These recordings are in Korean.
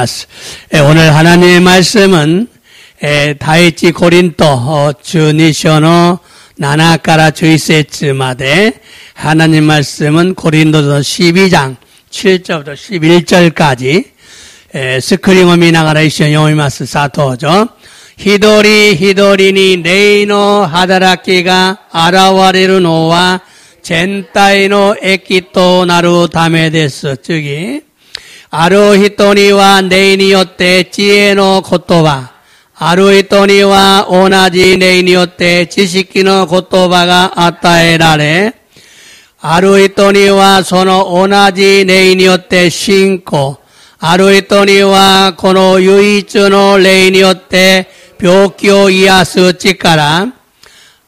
고자이마스. 오늘 하나님의 말씀은 다이치 고린토 주니쇼노 나나카라 주이세츠마데 하나님 말씀은 고린도서 12장 7절부터 11절까지 스크리머 미나가라이시오 요이마스 사토죠. 히도리 히도리니 네이노 하다라키가 아라와레루 노와 젠타이노 에키토 나루 다메데스 즉 아루히토니와 네이니요테 지에노 고토바 아루히토니와 오나지 네이니요테 지식기노 고토바가 아타에라레 아루히토니와 소노 오나지 네이니요테 신코 아루히토니와 코노 유이츠노 레이니요테 벽교 이야스 치카라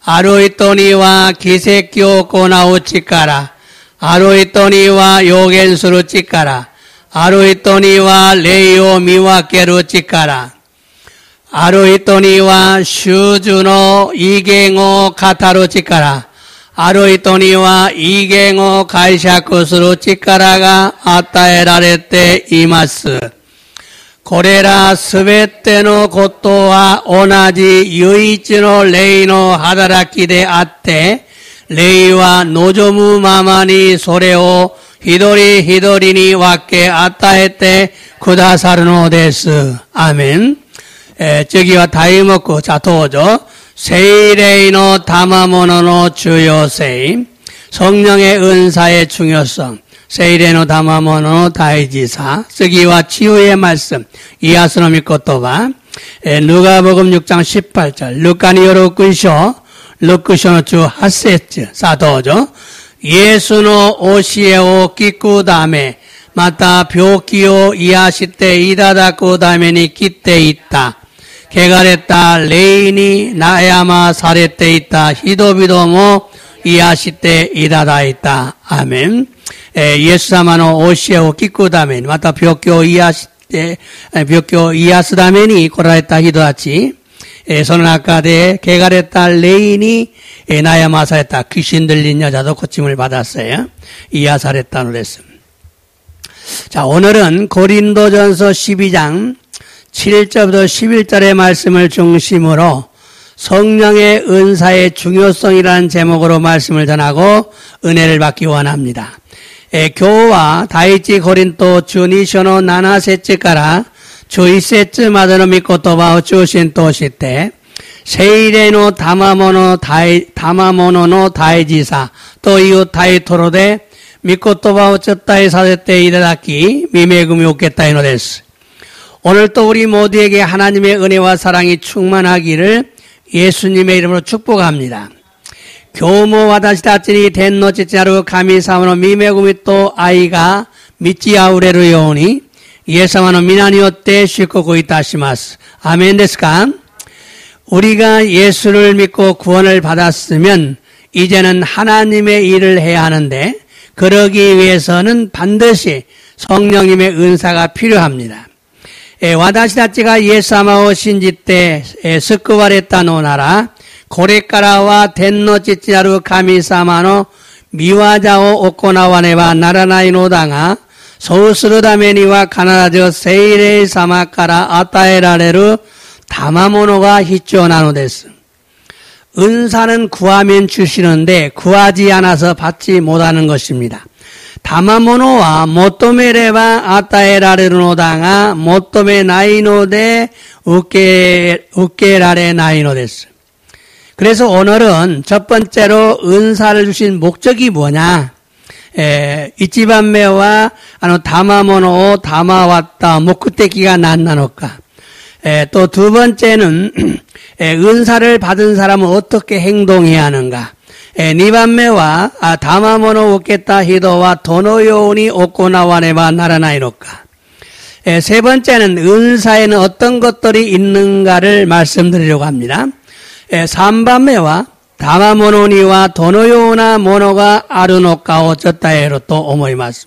아루히토니와 기세교 고나우 치카라 아루히토니와 요겐수루 치카라 아루히토니와 레이오 미와케루 치카라 아루히토니와 슈즈노 이갱오 카타루 치카라 아루히토니와 이갱오 가이샤쿠스루 치카라가 아타에라레테 이마스 고레라 스베테노 고토와 오나지 유이치노 레이노 하다라키데 아테 레이와 노조무 마마니 소레오 히도리 히도리니 와케 아타에테 쿠다사르노 데스 아멘. 저기와 다이모쿠 자토죠. 세이레이노 다마모노노 주요세이 성령의 은사의 중요성 세이레노 다마모노 다이지사 쓰기와 치유의 말씀 이아스노미 코토바 누가복음 6장 18절 루카니요로 꾼쇼 루크쇼노 주 하세츠 사도죠. 예수노 오시에오 기쿠다메 마타 벽기오 이아시테 이다다쿠다메니 기테 있다 게가레타 레이니 나야마 사레테 있다 히도비도모 이아시테 이다다 있다 아멘. 예수사마노 오시에오 기쿠다메 마타 벽교 이아시테 벽교 이아스다메니 고라레타 히도다치 소나카데 게가레타 레이니 나야마 사레타 귀신 들린 여자도 고침을 받았어요. 이아사레타노 레스. 자, 오늘은 고린도전서 12장 7절부터 11절의 말씀을 중심으로 성령의 은사의 중요성이라는 제목으로 말씀을 전하고 은혜를 받기 원합니다. 교와 다이치 고린토 주니쇼노 나나세츠카라 주이세츠 마드노 미코토바오 주신토시테 세이레노 다마모노노 다이지사 또 이웃 다이토로데 미코토바오 쩌타이 사데테 이다다키 미메구미 오케타이노 데스. 오늘 또 우리 모두에게 하나님의 은혜와 사랑이 충만하기를 예수님의 이름으로 축복합니다. 교모 와다시다치니 덴노 치치하루 가미사마노 미메구미 또 아이가 미치아우레루 요오니 예사마노 미나니오테 시코고 이타시마스. 아멘 데스까? 우리가 예수를 믿고 구원을 받았으면 이제는 하나님의 일을 해야 하는데 그러기 위해서는 반드시 성령님의 은사가 필요합니다. 와다시다치가 예사마오 신지때 스크와레타 노나라 고레카라와 덴노치치하루 가미사마노 미와자오 오코나와네와 나라나이노다가 소우스르다메니와 카나다저 세이레이 사마카라 아타에라레루 다마모노가 히쪼나노데스. 은사는 구하면 주시는데 구하지 않아서 받지 못하는 것입니다. 다마모노와 모토메레바 아타에라레르노다가 모토메 나이노데 우케라레 나이노데스. 그래서 오늘은 첫 번째로 은사를 주신 목적이 뭐냐? 이치반메와 다마모노 다마왔다 모쿠테키가 난나노까. 또 두 번째는 은사를 받은 사람은 어떻게 행동해야 하는가. 니반메와 다마모노 오케타 히도와 도노요니 오코나와네바 나라나이노까. 세 번째는 은사에는 어떤 것들이 있는가를 말씀드리려고 합니다. 삼반메와 다마모노니와 도노요나 모노가 아르노카오 쩌타에로 또 오모이마스.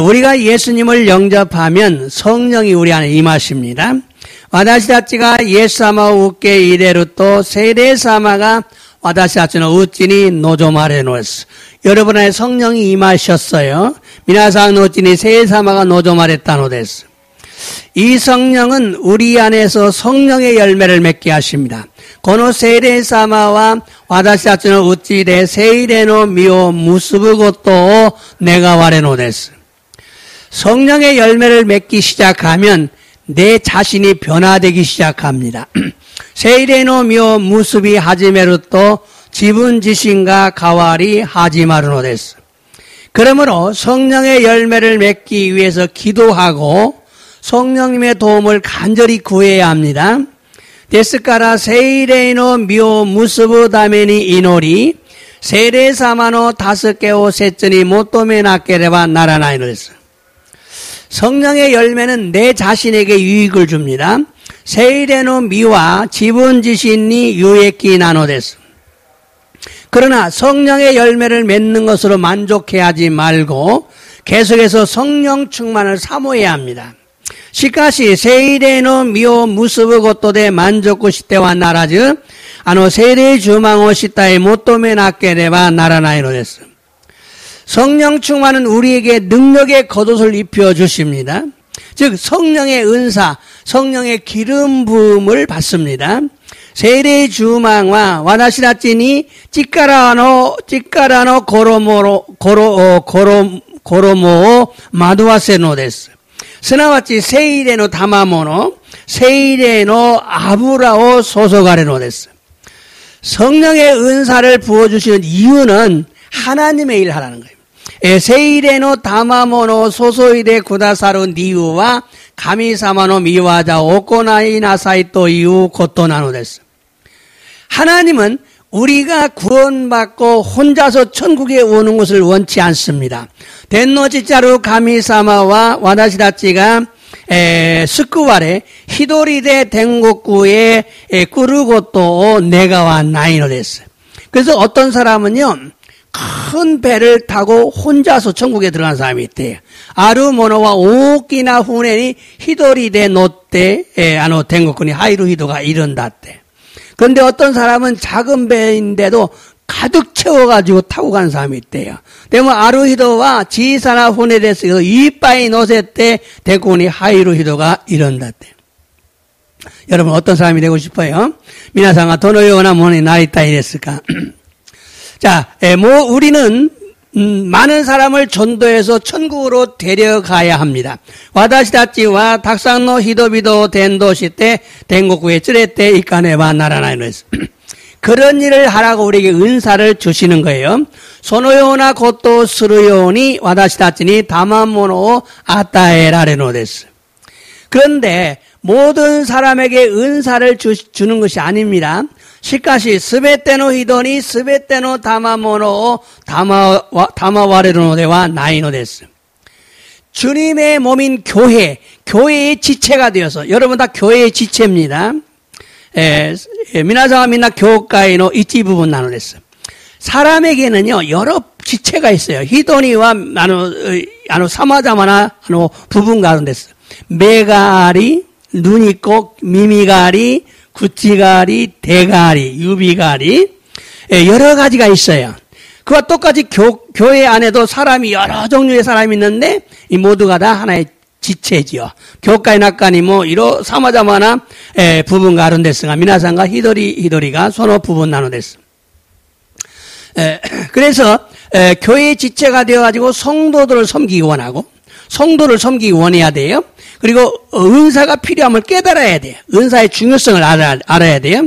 우리가 예수님을 영접하면 성령이 우리 안에 임하십니다. 와다시다치가 예사마 우케 이레루 또 세레사마가 와다시다치노 우찌니 노조마레노스. 여러분 안에 성령이 임하셨어요. 미나상 노찌니 세사마가 노조마레타노데스. 이 성령은 우리 안에서 성령의 열매를 맺게 하십니다. 고노 세이레 사마와 와다시다츠노 우찌레 세이레노 미오 무스부 것도 내가 와레노 데스. 성령의 열매를 맺기 시작하면 내 자신이 변화되기 시작합니다. 세이레노 미오 무스비 하지메루또 지분 지신과 가와리 하지마르노 데스. 그러므로 성령의 열매를 맺기 위해서 기도하고 성령님의 도움을 간절히 구해야 합니다. 데스카라 세이레노 미오 무스부 다메니 이노리 세레사마노 다스케오 세츠니 모토메 나케레바 나라나이노스. 성령의 열매는 내 자신에게 유익을 줍니다. 세이레노 미와 지분지신이 유익기 나노데스. 그러나 성령의 열매를 맺는 것으로 만족해하지 말고 계속해서 성령 충만을 사모해야 합니다. 시카시 세이레노 미오 무스부 고토데 만족구 시대와 나라즈 세이레 주망오 시타에 모토메 나케레바 나라나이노데스. 성령 충만은 우리에게 능력의 겉옷을 입혀 주십니다. 즉 성령의 은사, 성령의 기름 부음을 받습니다. 세례 주망과 와다시다치니 찌까라노 고로모 마두아세노데스. 스나와치 세이레노 다마모노 세이레노 아부라오 소소가레노데스. 성령의 은사를 부어주시는 이유는 하나님의 일을 하라는 거예요. 세이레노 다마모노 소소이데 구다사루 니우와 가미사마노 미와자 오코나이 나사이토 이우 고토나노데스. 하나님은 우리가 구원받고 혼자서 천국에 오는 것을 원치 않습니다. 덴노지자루 가미사마와 와다시다치가 스쿠와레 히도리데 덴고쿠에 꾸르고토 네가와 나이노데스. 그래서 어떤 사람은요 큰 배를 타고 혼자서 천국에 들어간 사람이 있대요. 아루모노와 오키나 후네니 히도리데 노떼 덴고쿠니 하이루 히도가 이른다때. 그런데 어떤 사람은 작은 배인데도 가득 채워가지고 타고 간 사람이 있대요. 그러면 아루히도와 지사나 후네데스에서 이빠이 노세때 덴고쿠니 하이루 히도가 이른다때. 여러분 어떤 사람이 되고 싶어요? 미나상가 도노요나 모니 나리타이 데스까? 자, 우리는 많은 사람을 전도해서 천국으로 데려가야 합니다. 와다시다치와 닥상노 히도비도 덴도시 때 덴고쿠에 쯔레때 이카네바 나라나이노스. 그런 일을 하라고 우리에게 은사를 주시는 거예요. 소노요나 고토 스루요니 와다시다치니 다마모노 아타에라레노데스. 그런데 모든 사람에게 은사를 주는 것이 아닙니다. 시카시 스베테노 히도니 스베테노 다마모노 다마와레노데와 나이노데스. 주님의 몸인 교회의 지체가 되어서 여러분 다 교회의 지체입니다. 미나사와 미나 교회노 이치 부분 나누데스. 사람에게는요 여러 지체가 있어요. 히도니와 사마자마나 부분 가운데서 메가리, 눈 있고 미미가리, 구치가리, 대가리, 유비가리 여러 가지가 있어요. 그와 똑같이 교회 안에도 사람이 여러 종류의 사람이 있는데 이 모두가 다 하나의 지체지요. 교과의 낙관이 이로 사마자마나 부분 가른데스가 미나상과 히도리가 소노 부분 나누데스. 그래서 교회의 지체가 되어가지고 성도들을 섬기기 원하고 성도를 섬기기 원해야 돼요. 그리고 은사가 필요함을 깨달아야 돼요. 은사의 중요성을 알아야 돼요.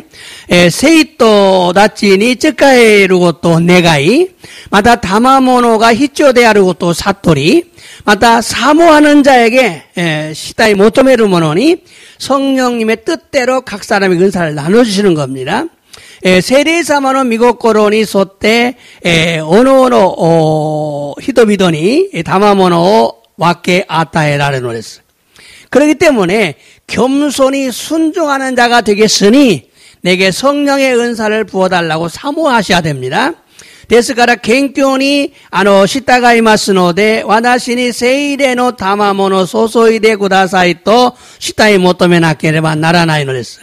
세이토 다치니 쯔카에루고 또 네가이 마다 다마모노가 히쪼데아루고 또 사토리 마다 사모하는 자에게 시다이 모토메루 모노니 성령님의 뜻대로 각 사람의 은사를 나눠주시는 겁니다. 세리사마노 미고코로니 소떼 오노오노 히도비도니 다마모노 와케 아타에라레노레스. 그렇기 때문에 겸손히 순종하는 자가 되겠으니 내게 성령의 은사를 부어달라고 사모하셔야 됩니다. 데스카라 겐교니 시타가이마스노데 와다시니 세이레노 다마모노 소소이데 구다사이토 시타이 모토메 나케레바 나라나이노레스.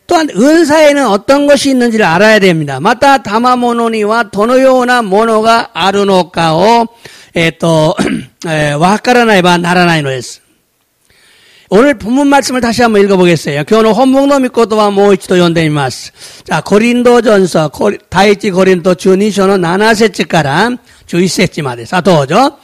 또한 은사에는 어떤 것이 있는지를 알아야 됩니다. 마타 다마모노니와 도노요나 모노가 아르노카오 와카라나이바 나라나이노레스. 오늘 본문 말씀을 다시 한번 읽어보겠어요. 교노 혼목노 미코토와 모이치도 연대이마스. 자, 고린도전서, 다이치 고린도 주니쇼노 나나세츠까라 주이세치마데. 사도죠.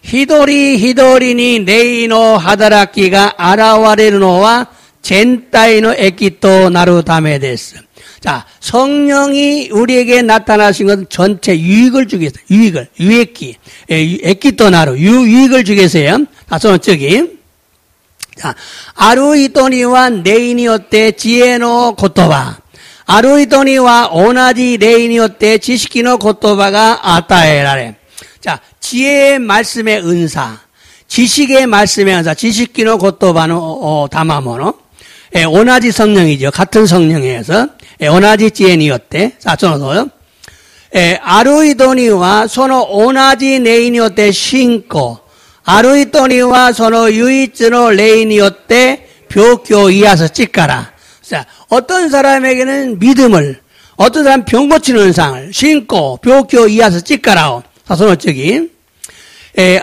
히도리니 네이노 하다라키가 아라와레르노와 젠타이노 에키토 나루다메 데스. 자, 성령이 우리에게 나타나신 것은 전체 유익을 주기 위해서, 유익기, 에키토 나루, 유익을 주기 위해서요. 다소 저기. 자, 아루이토니와 네이니요테 지에노 고토바. 아루이토니와 오나지 네이니요테 지식기노 고토바가 아타에라레. 자, 지혜의 말씀의 은사, 지식의 말씀의 은사, 지식기노 고토바노 다마모노. 오나지 성령이죠. 같은 성령에서 오나지 지에니요테. 자, 저노도요. 아루이토니와 소노 오나지 네이니요테 신고. 아루이토니와 소노 유이츠노 레이니요테 벽교 이하서 찍가라. 자, 어떤 사람에게는 믿음을, 어떤 사람 병 고치는 은상을 신고 벽교 이하서 찍가라오. 사소노 쪽이.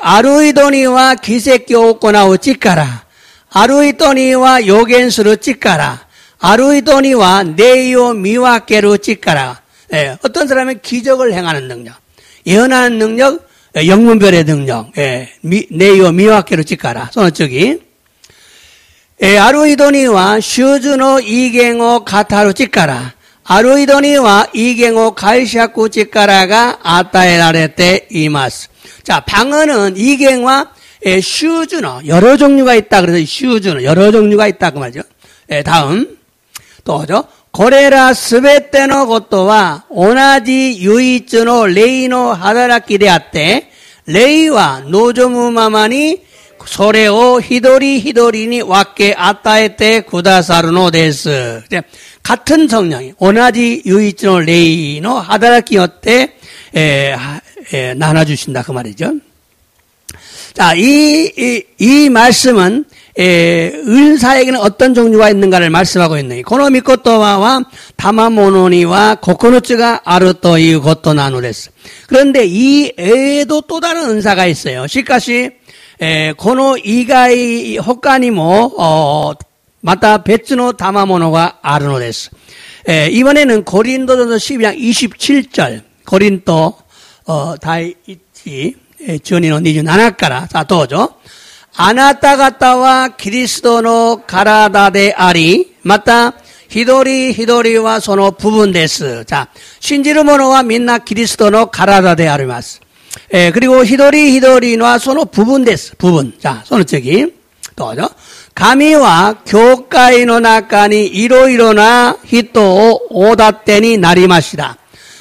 아루이토니와 기세교 오코나오 찍가라. 아루이토니와 요겐스로 찍가라. 아루이토니와 네이오 미와케로 찍가라. 어떤 사람은 기적을 행하는 능력, 예언하는 능력, 영문별의 능력, 네이오 미와케로 찍가라. 손 쪽이. 아루이도니와 슈즈노 이갱오 가타로 찍가라. 아루이도니와 이갱오 가이샤쿠 찍가라가 아타에라레테 이마스. 자, 방언은 이갱과 슈즈노, 여러 종류가 있다. 그래서 슈즈노, 여러 종류가 있다. 그 말이죠. 다음. 또죠. 고레라 스베테노 고토와 오나지 유이츠노 레이노 하다라키 데아테 레이와 노조무마마니 소레오 히도리니 와케 아타에테 구다사르노 데스. 같은 성령이 오나지 유이츠노 레이노 하다라키요테 나눠주신다 그 말이죠. 자, 이 말씀은 은사에게는 어떤 종류가 있는가를 말씀하고 있는 고노미코토와와 타마모노니와 코코노츠가 아르토 이 고토 나누레스. 그런데 이 외에도 또 다른 은사가 있어요. 시카시 고노 이가이 호카니모 마타 베츠노 타마모노가 아르노레스. 이번에는 고린도전서 12장 27절 고린도 다이치 주니노 니주 나나카라 자 도죠. 아나타가타와 그리스도노 가라다데 아리 마타 히도리와 소노 부분 데스. 자, 신지르모노와 민나 그리스도노 가라다데 아리마스. 그리고 히도리와 소노 부분 데스. 부분. 자, 소노 쪽이 또죠. 가미와 교과이노 나카니 이로이로나 히토 오다테니 나리마시다.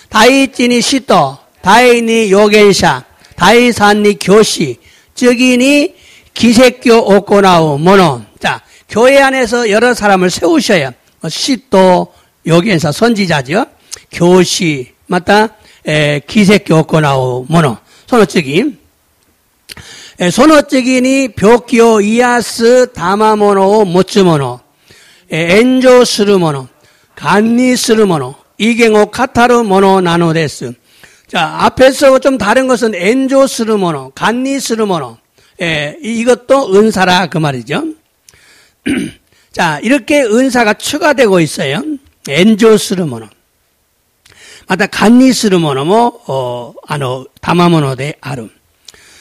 다이치니 시토, 다이니 요겐샤, 다이산니 교시, 즉이니 기세교 오코나우 모노. 자, 교회 안에서 여러 사람을 세우셔야 시또 요견사 선지자죠. 교시 맞다. 기세교 오코나우 모노. 소노ጽ기. 소노ጽ기니 벽교 이아스 다마모노 모츠모노. 엔조스르모노. 간니스르모노. 이갱오 카타르 모노 나노데스. 자, 앞에서 좀 다른 것은 엔조스르모노, 간니스르모노. 이것도 은사라 그 말이죠. 자, 이렇게 은사가 추가되고 있어요. 엔조스르모노. 마다 간니스르모노 다마모노데 아름.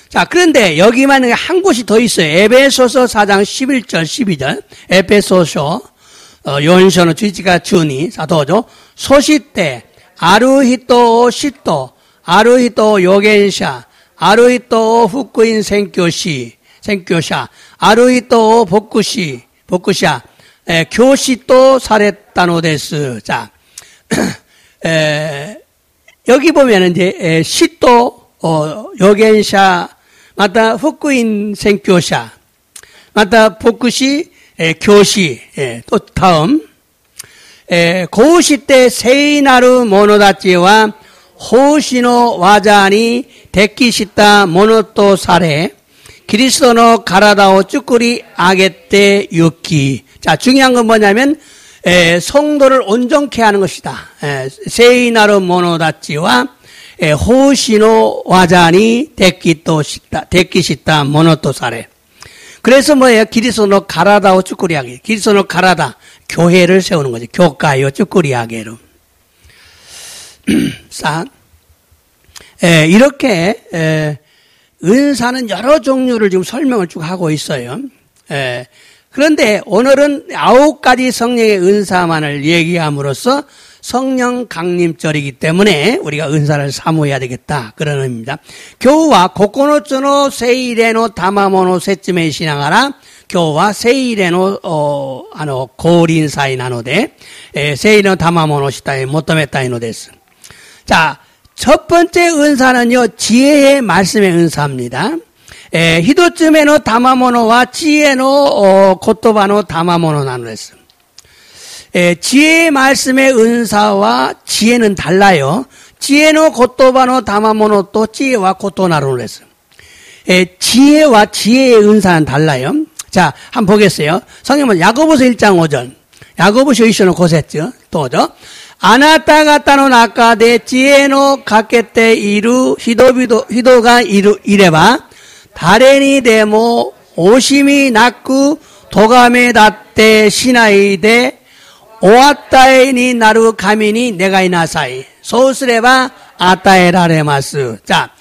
자, 그런데 여기만 한 곳이 더 있어요. 에베소서 4장 11절 12절. 에베소서 요한쇼노 주지가 주니 사도죠. 소시테 아루히토 시토 아루히토 요겐샤 아루히토 후쿠인 생교샤, 아루히토 복구샤, 교시토 사레타노데스. 자, 여기 보면은 이제, 시토, 요겐샤, 마다 후쿠인 생교샤, 마다 복구시, 교시, 또 다음, 고우시테 세이나루 모노다치와 호시노 와자니 데키시타 모노토 사레 그리스도노 가라다오 쭈꾸리 아게테 유키. 자, 중요한 건 뭐냐면 성도를 온전케 하는 것이다. 세이나루 모노다치와 호시노 와자니 데키시타 모노토 사레. 그래서 뭐예요? 기리소노 가라다오 쭈꾸리하게. 기리소노 가라다. 교회를 세우는 거죠. 교가요 쭈꾸리하게로. 싹. 이렇게, 은사는 여러 종류를 지금 설명을 쭉 하고 있어요. 그런데 오늘은 9가지 성령의 은사만을 얘기함으로써 성령 강림절이기 때문에 우리가 은사를 사모해야 되겠다. 그런 의미입니다. 교우와 고코노츠노 세이레노 다마모노 세쯤에 신앙하라. 교우와 세이레노 고린사이 나노데 세이레노 다마모노 시타에 모토메타이노 데스. 자, 첫 번째 은사는요, 지혜의 말씀의 은사입니다. 히도츠메노 다마모노와 지혜노 고토바노 다마모노 나누랬어. 지혜의 말씀의 은사와 지혜는 달라요. 지혜노 고토바노 다마모노 또 지혜와 고토나로 했어. 지혜와 지혜의 은사는 달라요. 자, 한번 보겠어요. 성경은 야고보서 1장 5절. 야고보서 이시노 고세죠. 또죠. 아나타가타노 나카데 지혜노 가케테 이루 히도가 이래봐 다레니 데모 오시미 나쿠 도가메 다테 시나이데 오아타에니 나루 가미니 네가이 나사이 소스레바 아타에라레마스. 자,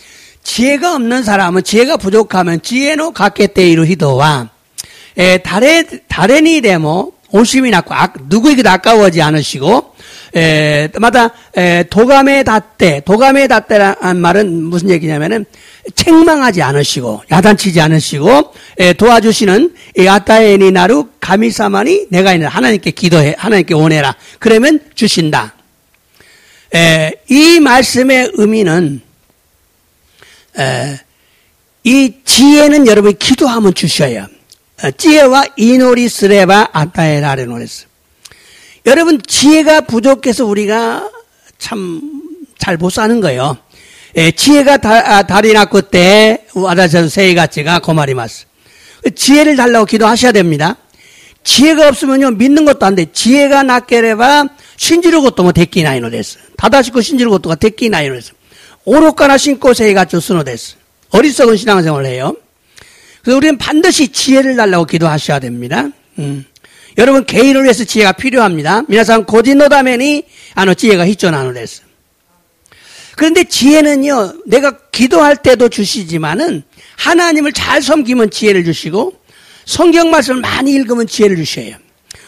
지혜가 없는 사람은 지혜가 부족하면 지혜노 가케테 이루 히도와 다레니 데모 오심이 낳고 누구에게도 아까워하지 않으시고 마다 도감에 닷대라는 말은 무슨 얘기냐면은 책망하지 않으시고 야단치지 않으시고 도와주시는 아타에니 나루 가미사마니 내가 있는 하나님께 기도해 하나님께 원해라. 그러면 주신다. 이 말씀의 의미는 이 지혜는 여러분이 기도하면 주셔요. 지혜와 이노리 스레바 아타에라레노레스. 여러분 지혜가 부족해서 우리가 참 잘 못 사는 거예요. 지혜가 다리나쿠 때 와다전 세이가치가 고마리마스. 지혜를 달라고 기도하셔야 됩니다. 지혜가 없으면요 믿는 것도 안 돼. 지혜가 낫게레바 신지루 것도 뭐 데끼나이노 데스. 다다시코 신지루 것도가 데끼나이노 데스. 오로카나 신고 세이가치 스노 데스. 어리석은 신앙생활을 해요. 그래서 우리는 반드시 지혜를 달라고 기도하셔야 됩니다. 여러분 개인을 위해서 지혜가 필요합니다. 미나상 고진노다메니 지혜가 히초나노데스. 그런데 지혜는요, 내가 기도할 때도 주시지만은 하나님을 잘 섬기면 지혜를 주시고 성경 말씀을 많이 읽으면 지혜를 주셔요.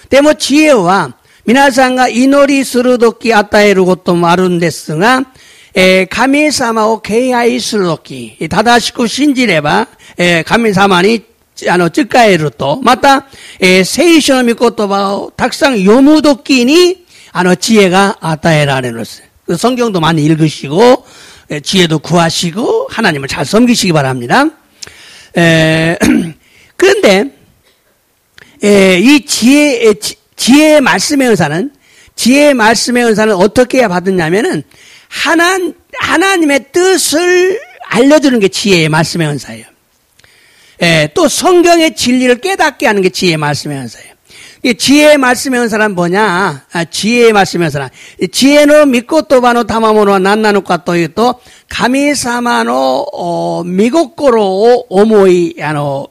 데모 지혜와 미나상가 이노리 스루도키 아타에루고토 마룬데스가 가미사마오 게이아이 스루도키 다다시쿠 신지레바 가미사마니 쯔까에루토 마타 세이쇼노 미코토바오 탁상 요무도끼니 지혜가 아타에라레노스. 성경도 많이 읽으시고 지혜도 구하시고 하나님을 잘 섬기시기 바랍니다. 그런데 이 지혜의 말씀의 은사는 어떻게 받았냐면은 하나님의 뜻을 알려주는 게 지혜의 말씀의 은사예요. 또 성경의 진리를 깨닫게 하는 게 지혜의 말씀의 은사예요. 지혜의 말씀의 은사란 뭐냐? 지혜의 말씀의 은사란 지혜노 미코토바노 다마모노 난나노카 또 가미사마노 미고코로 오모이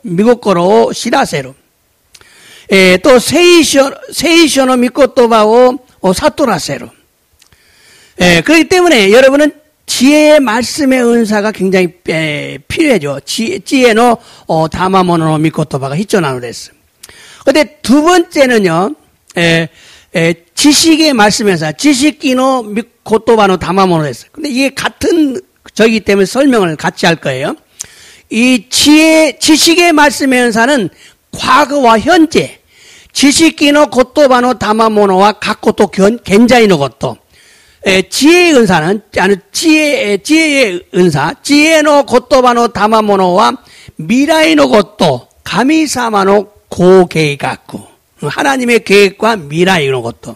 미고코로 시라세로 또 세이쇼노 미코토바오 사토라세로. 그렇기 때문에 여러분은 지혜의 말씀의 은사가 굉장히 필요해죠. 지혜노 다마모노 미코토바가 히초나노 됐어. 근데 두 번째는요, 지식의 말씀의 은사, 지식기노 미코토바노 다마모노 됐어. 근데 이게 같은 저기 때문에 설명을 같이 할 거예요. 이 지식의 말씀의 은사는 과거와 현재, 지식기노 고토바노 다마모노와 각고토 겐자이노 고토. 지혜의 은사는, 지혜의 은사, 지혜노 고토바노 다마모노와 미라이노 고토, 가미사마노 고계획갖고 하나님의 계획과 미라이노 고토.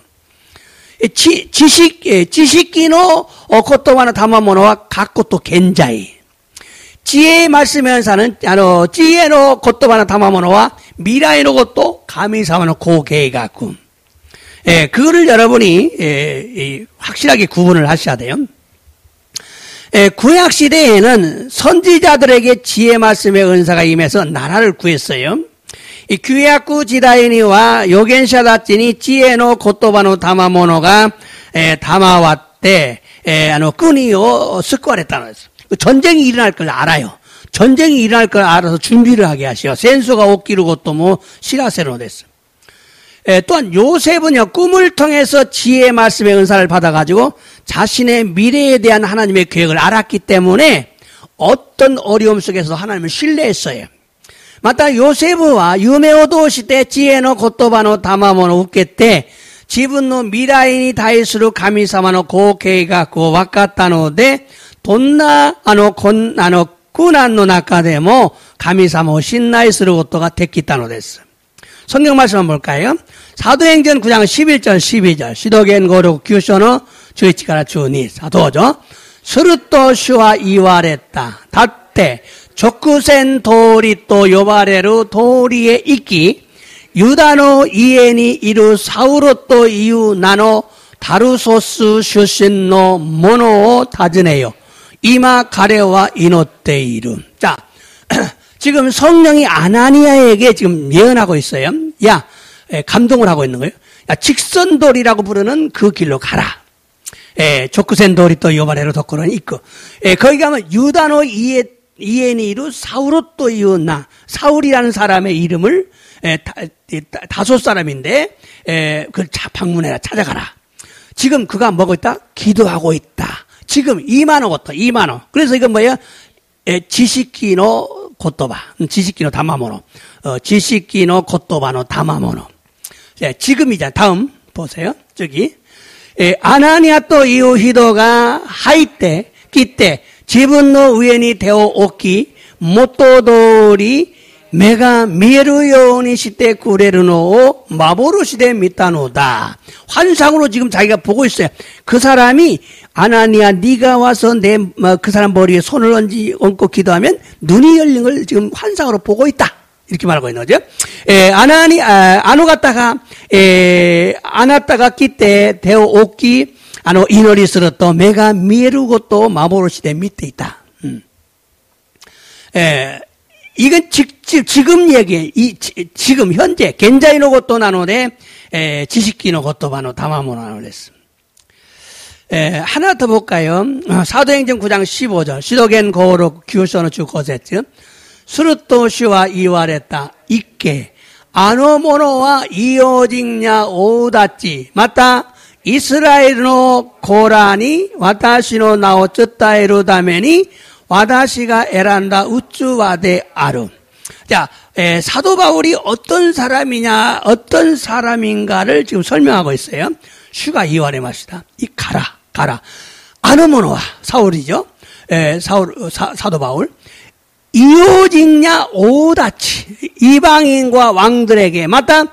지식기노 고토바노 다마모노와 각고토 겐자이. 지혜의 말씀의 은사는, 지혜노 고토바노 다마모노와 미라이노 고토, 가미사마노 고계획갖고. 그거를 여러분이 확실하게 구분을 하셔야 돼요. 구약 시대에는 선지자들에게 지혜 말씀의 은사가 임해서 나라를 구했어요. 이 규약구 지다이니와 요겐샤 다찌니 지에노 고토바노 다마모노가 담아왔대 끈이요 스쿼랬다는 거예요. 전쟁이 일어날 걸 알아요. 전쟁이 일어날 걸 알아서 준비를 하게 하시오. 센소가 오기루 것도 뭐 시라세로 됐어. 또한 요셉은요 꿈을 통해서 지혜의 말씀의 은사를 받아가지고 자신의 미래에 대한 하나님의 계획을 알았기 때문에 어떤 어려움 속에서 하나님을 신뢰했어요. 마다 요셉과 유메오도 시대 지혜노 고토바노 다마모노 웃겠대 지분노 미라인이 다이스루 가미사마노 고케이가 고 와카타노데 돈나 군안노 나카데모 가미사모 신나이스루 고토가 데키타노 됐어. 성경 말씀 한번 볼까요? 사도행전 9장 11절 12절 시도겐 고르 규쇼노 주이치카라 주니 사도죠. 스루토슈와 이와레타 다테 조쿠센 도리 또 요바레루 도리에 있기 유다노 이에니 이루 사우로 또 이유 나노 다루소스 슈신노 모노 다즈네요 이마 가레와 이노테 이루. 자 지금 성령이 아나니아에게 지금 예언하고 있어요. 야 감동을 하고 있는 거예요. 야 직선돌이라고 부르는 그 길로 가라. 조쿠센 도리 또 요바레루 도코는 있고 거기 가면 유다노 이에니루 사우로 또 이웃나 사울이라는 사람의 이름을 다섯 사람인데 그걸 방문해라 찾아가라. 지금 그가 뭐고 있다? 기도하고 있다. 지금 2만호 고토 2만호. 그래서 이건 뭐야? 지식기노 고토바 지식기노 다마모노 지식기노 고토바노 다마모노. 지금이자 다음 보세요. 저기 아나니아 또 이후 히도가 하이때 기때 지분노 우연히 되어 오기 모토도리 메가 미에루요니 시대 구레르노 마보루 시대 미타노다. 환상으로 지금 자기가 보고 있어요. 그 사람이 아나니아 네가 와서 그 사람 머리에 손을 얹고 기도하면 눈이 열린 걸 지금 환상으로 보고 있다. 이렇게 말하고 있는 거죠. 아나타가 기때 되어 오기 이노리 스르또 메가 미에루고 또 마보루 시대 밑에 있다. 이건 지금 얘기, 지금 현재, 겐자이노 고토 나노데, 지식기노 고토바노 다마모노 나노데스. 하나 더 볼까요? 사도행전 9장 15절. 시도겐 고로 규소노 주고세츠. 스루토시와 이와레타, 있게, 아노모노와 이오직냐 오다치. 맞다. 이스라엘노 고라니, 와타시노 나오 쩌따에로 다메니, 와다시가 에란다 우쭈와데 아루. 자, 사도 바울이 어떤 사람이냐, 어떤 사람인가를 지금 설명하고 있어요. 슈가 이와레 마시다. 가라. 아노모노와 사울이죠. 사도 바울. 이오직냐 오다치. 이방인과 왕들에게, 맞다.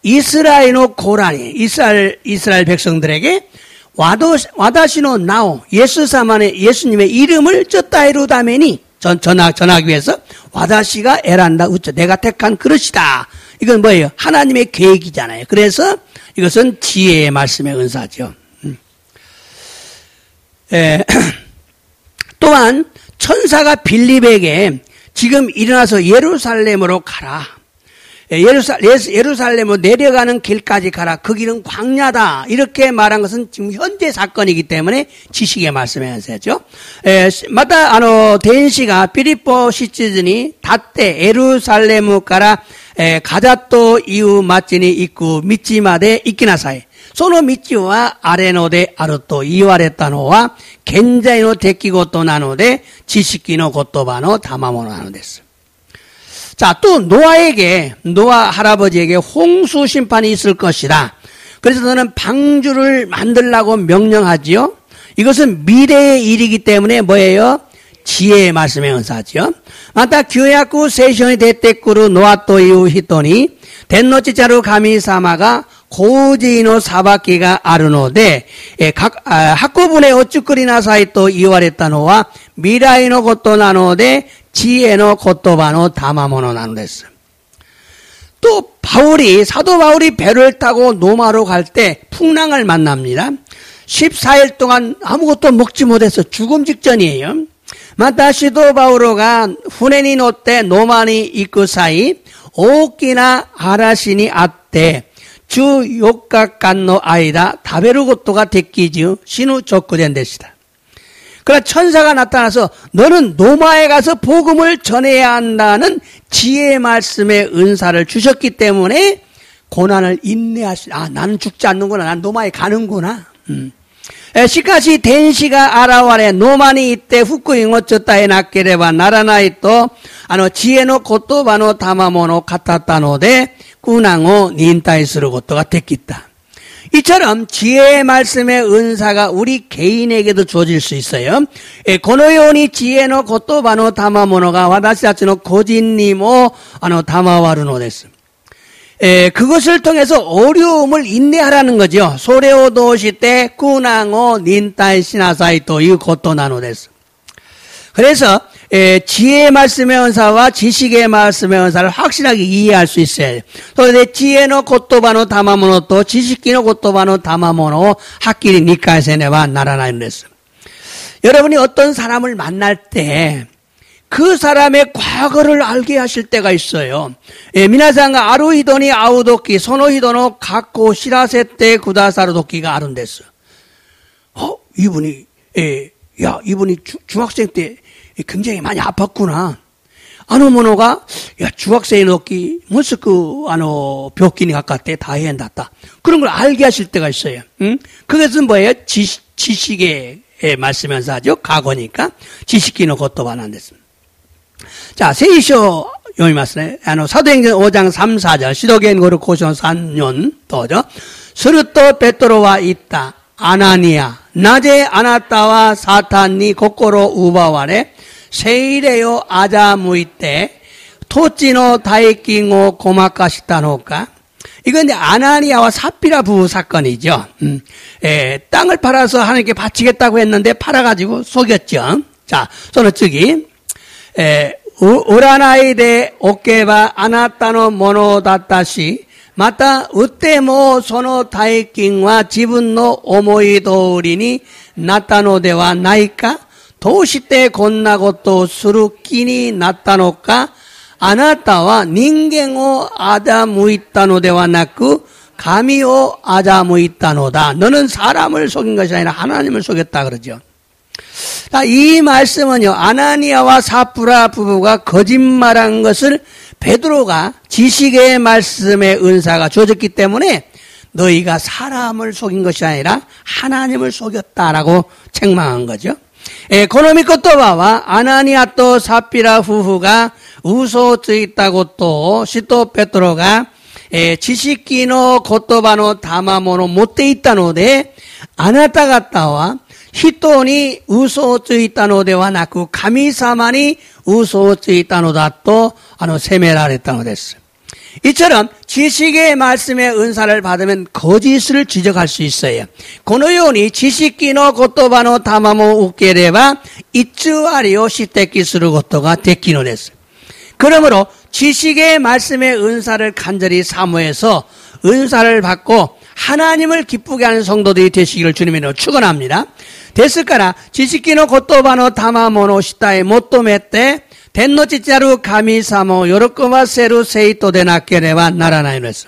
이스라엘노 고라니. 이스라엘 백성들에게 와다시노 나오 예수님의 이름을 쩌따이루 다메니 전하기 위해서 와다시가 에란다 우쩌 내가 택한 그릇이다. 이건 뭐예요? 하나님의 계획이잖아요. 그래서 이것은 지혜의 말씀의 은사죠. 또한 천사가 빌립에게 지금 일어나서 예루살렘으로 가라. 예루살렘으로 내려가는 길까지 가라. 그 길은 광야다. 이렇게 말한 것은 지금 현재 사건이기 때문에 지식의 말씀에 하세요. 마다 덴시가 피리포 시치즈니 다때 예루살렘 가라 가자또 이후 마치니 있고 미치마데 있기나사이. 소노 미치와 아레노데 아르토 이와레타노와 겐자이노 데키고토 나노데 지식기노 고토바노 다마모노 나노데스. 자, 또 노아 할아버지에게 홍수 심판이 있을 것이다. 그래서 너는 방주를 만들라고 명령하지요. 이것은 미래의 일이기 때문에 뭐예요? 지혜의 말씀의 은사지요. 마타 규약구 세션이 데테꾸루 노아토 이후 히토니 덴노치자루 가미사마가 고지노 사바키가 아르노데 학고분의 어쭈거리나 사이토 이와레타노와 미라이노 고토 나노데 지혜노 고토바노 다마모노 나노데스. 또 사도 바울이 배를 타고 노마로 갈 때 풍랑을 만납니다. 14일 동안 아무것도 먹지 못해서 죽음 직전이에요. また使徒パウロが船に乗ってノマに行く際、大きな嵐にあって、14日間の間食べることができず死ぬ直前でした. 그러나 천사가 나타나서 너는 노마에 가서 복음을 전해야 한다는 지혜의 말씀의 은사를 주셨기 때문에 고난을 나는 죽지 않는구나. 난 노마에 가는구나. しかし天使が現れ、ノマに行って福音を伝えなければならないと、知恵の言葉の賜物を語ったので、苦難を忍耐することができた. 이처럼 지혜의 말씀의 은사가 우리 개인에게도 주어질 수 있어요. このように知恵の言葉の賜物が私たちの個人にも賜るのです. 그것을 통해서 어려움을 인내하라는 거죠. 소레오 도시때 꾸낭오 닌타이 시나사이 또 이 것도 나노데스. 그래서 지혜의 말씀의 은사와 지식의 말씀의 은사를 확실하게 이해할 수 있어야 돼요. 그런데 지혜의 고토바노 다마모노 또 지식의 고토바노 다마모노 하끼리 니카세네와 나라나인데스. 여러분이 어떤 사람을 만날 때 그 사람의 과거를 알게 하실 때가 있어요. 미나상가 아루히도니 아우도끼 소노히도노 갖고 시라세때 구다사르 도끼가 아룬데스. 이분이 중학생 때 굉장히 많이 아팠구나. 아노모노가 중학생이 도끼 무스크 벽기니 가깝대 다해한다. 그런 걸 알게 하실 때가 있어요. 그것은 뭐예요? 지식의 말씀면서 하죠. 과거니까 지식기는 것도 반한댔습니다. 자, 세이쇼, 요이마스네. 사도행전 5장 3, 4절. 시도겐고르 고시온 3년, 또죠. 스루토 베토로와 있다. 아나니아. 낮에 아나타와 사탄이 고코로 우바와레. 세이레요 아자무이때. 토찌노 다이킹오 고마카시타노까. 이건 이제 아나니아와 사피라 부부 사건이죠. 땅을 팔아서 하나님께 바치겠다고 했는데 팔아가지고 속였죠. 자, 저는 우라나이데 오케바 아나타노 모노다타시 마타 우테모 소노 다이킹와 지분노 오모이 도우리니 나타노데와 나이까 도시때 곤나고또 수루끼니 나타노까 아나타와 닌겐오 아자무이타노데와 나쿠 가미오 아자무이타노다. 너는 사람을 속인 것이 아니라 하나님을 속였다 그러죠. 이 말씀은요, 아나니아와 사프라 부부가 거짓말한 것을 베드로가 지식의 말씀의 은사가 주어졌기 때문에 너희가 사람을 속인 것이 아니라 하나님을 속였다라고 책망한 거죠. 고노미 코토바와 아나니아 또 사피라 부부가 우소쓰있다고 또 시토 베드로가 지식기노 코토바노 다마모노 못돼 있다노데 아나타 갔다와 히토니 우소쓰있다노데와 나쿠 가미사마니 우소쓰있다노다 또 세메라랬다노 됐어. 이처럼 지식의 말씀의 은사를 받으면 거짓을 지적할 수 있어요. 고노요니 지식기노 고토바노 다마모 우케레바 이츠아리오 시테키스루 고토가 데키노 됐어. 그러므로 지식의 말씀의 은사를 간절히 사모해서 은사를 받고 하나님을 기쁘게 하는 성도들이 되시기를 주님으로 축원합니다. 됐을까나 지식기노 고토바노 다마모노 시타에 못도메때 덴노치짜루 가미사모 요로코마 세루 세이토 데나케레와 나라나이노스.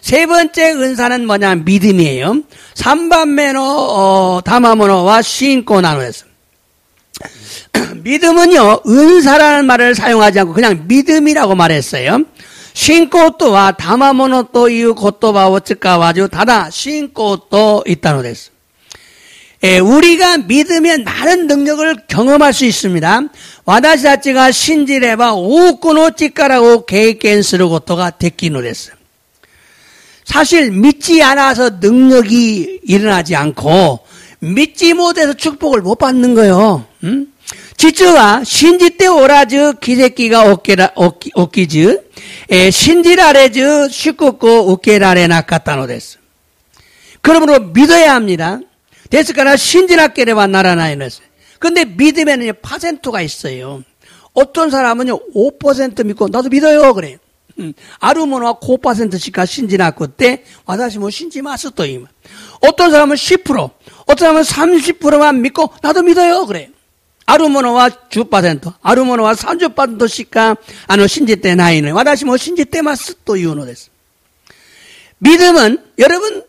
세 번째 은사는 뭐냐? 믿음이에요. 3番目の 다마모노와 신고 나누었어. 믿음은요, 은사라는 말을 사용하지 않고 그냥 믿음이라고 말했어요. 신고 또와 다마모노 또 이유 고토바오 츠카와주 다다 신고 또 있다노 됐어. 우리가 믿으면 많은 능력을 경험할 수 있습니다. 와다시다치가 신지레바 오꾸노 찌까라고 계획견스루 고토가 데키노 됐어. 사실 믿지 않아서 능력이 일어나지 않고 믿지 못해서 축복을 못 받는 거예요. 지츠와 신지때 오라즈 기세끼가 오키즈 신지라레즈 슈쿠코 우케라레 나카타노 됐어. 그러므로 믿어야 합니다. 됐을까나 신지나께레와 나라나이너스. 근데 믿으면은 퍼센트가 있어요. 어떤 사람은요 5% 믿고 나도 믿어요 그래요. 아루모노와 5%씩가 신지나고 때 와다시 뭐 신지마스 또 이마. 어떤 사람은 10%, 어떤 사람은 30%만 믿고 나도 믿어요 그래요. あるものは 10%、あるものは 30% しか信じてないのに、私も信じてますというのです。 믿음은 여러분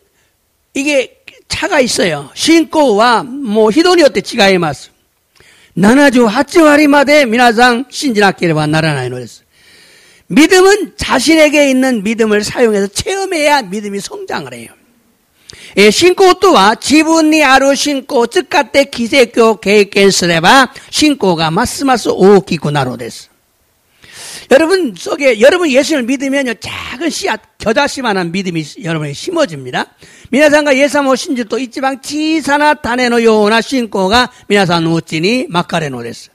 이게 차가 있어요. 신고와 희도니よって違います. 78割まで皆さん信じなければならないのです. 믿음은 자신에게 있는 믿음을 사용해서 체험해야 믿음이 성장을 해요. 신고 또한 지분이 아루 신고 즉가때 기세교経験すれば 신고가 마스마스 오키고 나로です. 여러분 속에 여러분 예수를 믿으면요 작은 씨앗 겨자씨만한 믿음이 여러분이 심어집니다. 皆さんがイエス様を信じると一番小さな種のような信仰が皆さんのうちにまかれるのです.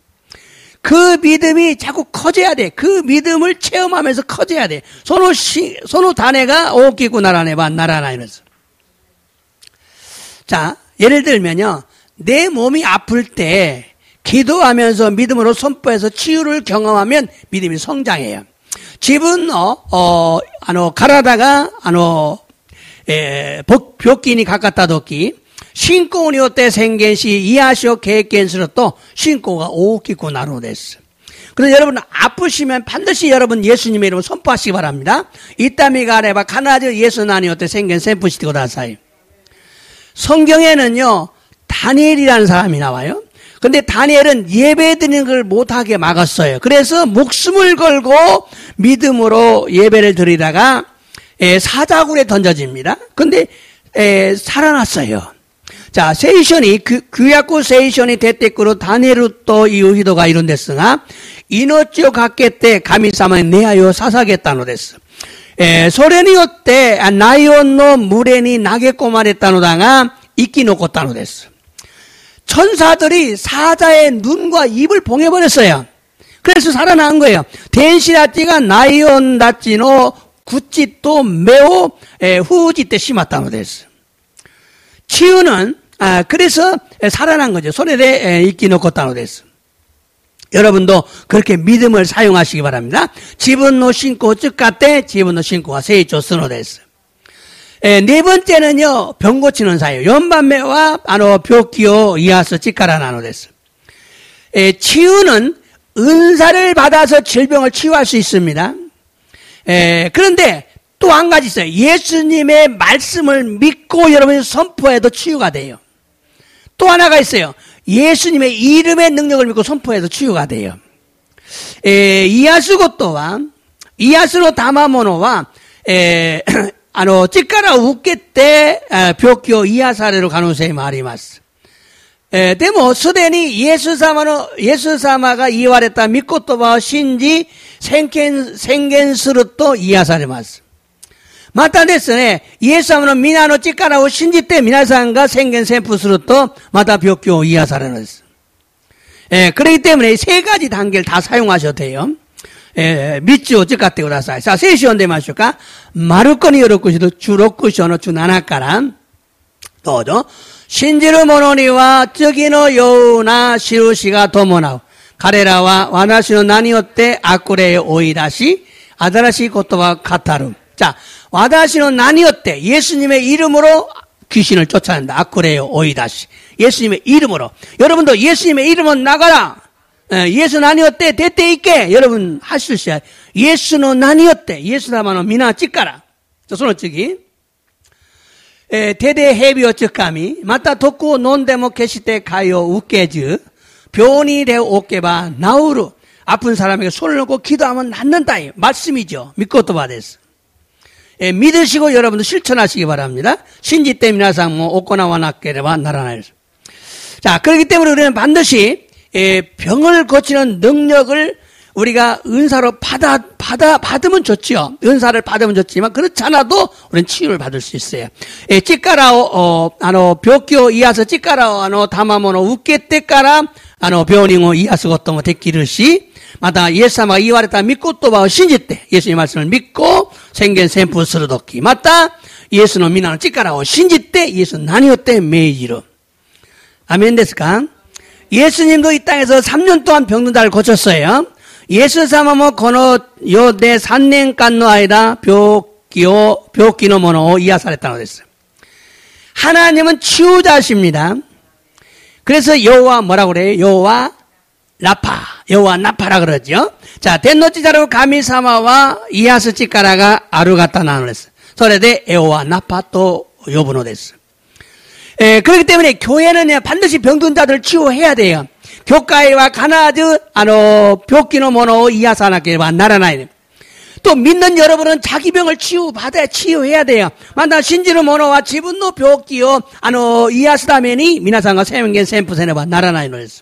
그 믿음이 자꾸 커져야 돼. 그 믿음을 체험하면서 커져야 돼. その種が大きくならねばならないのです. 자, 예를 들면요. 내 몸이 아플 때 기도하면서 믿음으로 선포해서 치유를 경험하면 믿음이 성장해요. 집은 가라다가 벽기니 가깝다 뒀기 신고によって宣言し癒しを経験すると信仰が大きくなるのです. 그래서 여러분 아프시면 반드시 여러분 예수님의 이름을 선포하시기 바랍니다. 이따미가 아래바 가나지 예수나니 요때 생긴 샘푸시고 다사이. 성경에는요 다니엘이라는 사람이 나와요. 근데 다니엘은 예배 드리는 걸 못하게 막았어요. 그래서 목숨을 걸고 믿음으로 예배를 드리다가 사자굴에 던져집니다. 근데 살아났어요. 자, 세이션이 규약구 세이션이 대때꾸로 다니엘로 또 이 의도가 이룬댔으나 이노치오 갖겠대 가미사마에 내하여 사사겠다노 됐어. 소련이 요때 나이온노 무레니 나게꼬 말했다노다가 이끼 놓고따노 됐어. 천사들이 사자의 눈과 입을 봉해버렸어요. 그래서 살아난 거예요. 덴시라띠가 나이온 다찌노 구찌또 매우 후지 때 심었다노 됐어. 치유는 그래서 살아난 거죠. 손에 이끼 놓고따노 됐어. 여러분도 그렇게 믿음을 사용하시기 바랍니다. 지분노 신고 즉가때 지분노 신고가 세이조 스노 됐어. 네 번째는요, 병 고치는 사유. 연반매와 벽기요 이하서 직가라 나노 됐어. 치유는 은사를 받아서 질병을 치유할 수 있습니다. 그런데 또 한 가지 있어요. 예수님의 말씀을 믿고 여러분이 선포해도 치유가 돼요. 또 하나가 있어요. 예수님의 이름의 능력을 믿고 선포해도 치유가 돼요. 이야스고 또한 이야스노 다마모노와 찌까라 웃겠대 벽교 이야사레로 가능성이 말이마스. でもすでにイエス様が言われた御言葉を信じ宣言すると癒されます。またですね、イエス様の皆の力を信じて皆さんが宣言宣布するとまた病気を癒されるのです。그렇기 때문에 세 가지 단계를 다 사용하셔도 돼요. 믿지 어찌ってください。さあ、聖書を読んでみましょうか。マルコによるくしと16章の17からどうぞ。信じる者には次のような印が伴う。彼らは私の名によって悪霊を追い出し、新しい言葉を語る。자, 私の名によって 예수님의 이름으로 귀신을 쫓아낸다. 악霊を追い出し. 예수님의 이름으로. 여러분도 예수님의 이름은 나가라. 예수名によって出て行け. 여러분 하실 수 있어요. 예수의名によって 예수様の皆찍가라. その次。대대 해비어 즉감이 마타 독고 논데모 계시때 가요 웃게즈 병이 되어 오게바 나우루 아픈 사람에게 손을 놓고 기도하면 낫는다. 말씀이죠. 믿고도 받았어. 믿으시고 여러분도 실천하시기 바랍니다. 신지 때문에 항상 오코나와 낫게레바 나라나요. 자, 그렇기 때문에 우리는 반드시 병을 고치는 능력을 우리가 은사로 받으면 좋지요. 은사를 받으면 좋지만 그렇지 않아도 우리는 치유를 받을 수 있어요. 찌까라오 벽교 이하서 찌까라오 다마모노 웃게때까라 병이고 이하서 것도 되기르시 마다 예수様が 言われた御言葉を信じて 예수님의 말씀을 믿고 생긴 샘푸스를 돕기 맞다 예수의皆の力を信じて 예수名によって命じる 아멘ですか? 예수님도 이 땅에서 3년 동안 병든 자를 고쳤어요. 예수様もこの世で3年間の間病気のものを癒されたのです. 하나님은 치유자십니다. 그래서 여호와 뭐라고 그래요? 여호와 나파, 여호와 나파라 그러죠. 자, 덴노치자로 가미사마와 이야스 치카라가 아루가타 나누레스. 소레데 여호와 나파 또 요분호 데스. 그렇기 때문에 교회는 반드시 병든 자들을 치유해야 돼요. 교회와 가나즈, 벽기노 모노 이야사나케바 나라나이. 또 믿는 여러분은 자기 병을 치유해야 돼요. 만다 신지노 모노와 지분노 벽기요, 이야스다메니 미나상과 세명겐 셈프세네바 나라나이 노레스.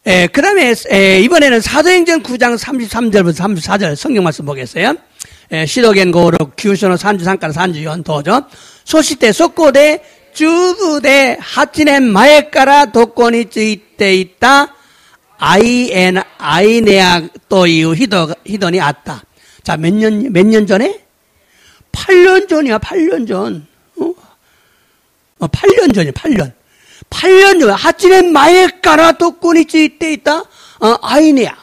그 다음에, 이번에는 사도행전 9장 33절부터 34절 성경 말씀 보겠어요. 시도겐 고로 규셔노 산주 상가라 산주연 도저 소시대 속고대 주부대 하치넨 마에까라 독권이 쯔이때 있다 아이네아 또 이후 히더니 아따. 자, 몇 년 전에? 8년 전이야, 8년 전. 8년 전이야, 8년. 8년 전, 하치넨 마에까라 독권이 쯔이때 있다 아이네아.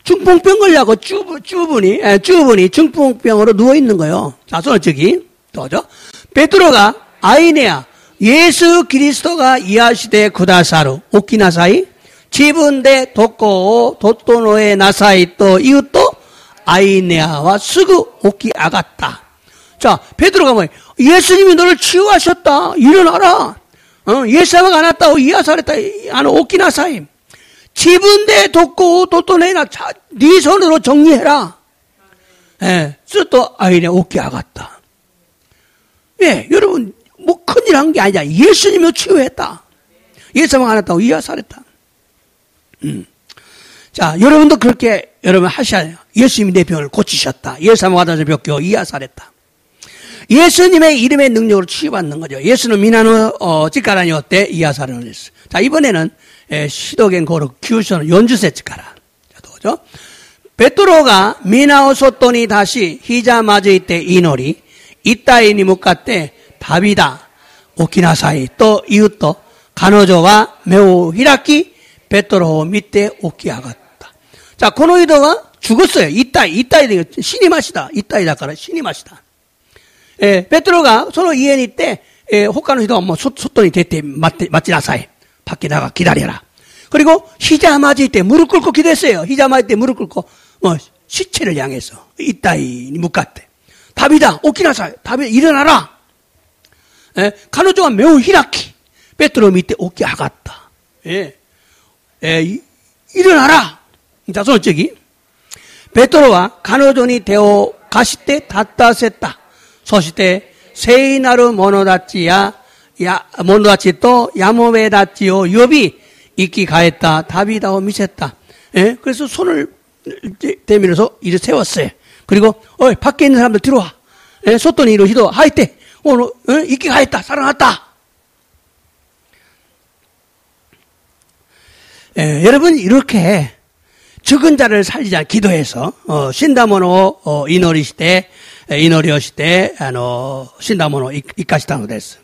중풍병 걸려고 주분이 중풍병으로 누워있는 거예요. 자, 저기, 또죠. 베드로가 아이네아, 예수 그리스도가 이하시되 구다사루, 오키나사이, 지분대 독고, 도토노에 나사이 또 이웃도 아이네아와 스그 오키 아갔다. 자, 베드로가 뭐예요? 예수님이 너를 치유하셨다. 일어나라. 예수님이 안 왔다고 이하사랬다. 오키나사이. 지분대 돕고 도토네나 네 손으로 정리해라. 또 아이네 오키 아갔다. 예, 여러분 뭐 큰일 한 게 아니야. 예수님이 치유했다. 예수님 안 했다고 이야사랬다. 자, 여러분도 그렇게 여러분 하셔야 돼요. 예수님이 내 병을 고치셨다. 예수님 와다서 벽교 이야사랬다. 예수님의 이름의 능력으로 치유받는 거죠. 예수는 미나노 찌까라니 어때 이야사를 했어. 자, 이번에는 시도겐 고로 규슈는 연주세 찌까라. 자, 도죠. 베드로가 미나오 소토니 다시 히자마즈이 때 이노리 이따이니 묵가때 다비다 오키나사이 또 이웃도 가노조와 매우 히라키 베드로 밑에 오키아갔다. 자, 고노이도가 죽었어요. 이따이 신이 마시다. 이따이다から신이 마시다. 베드로가 서로 이해니 때 호카노 히도가 뭐 소토니 대때 맞지 나사이 밖에 나가 기다려라. 그리고 히자마지 때 무릎 꿇고 기도했어요. 히자마지 때 무릎 꿇고 시체를 향해서 이따이 묵갔대. 다비다 오키나사이 다비다 일어나라. 가노조가 매우 히라키 베드로 밑에 오키 아갔다. 일어나라. 자, 솔직히 베드로와 가노조니 데오 가시때 닷다셌다. 소시때 세이나루 모노다치야 모노다치 또 야모메다치요 욥이 이끼 가했다. 다비다오 미셌다. 그래서 손을 대밀어서 이를 세웠어요. 그리고 밖에 있는 사람들 들어와. 소토니 이러시도 하이때 오늘 이끼 가했다. 살아났다. 여러분 이렇게 죽은 자를 살리자 기도해서 신다모노 이노리오시대 신다모노 이까시다노 됐어.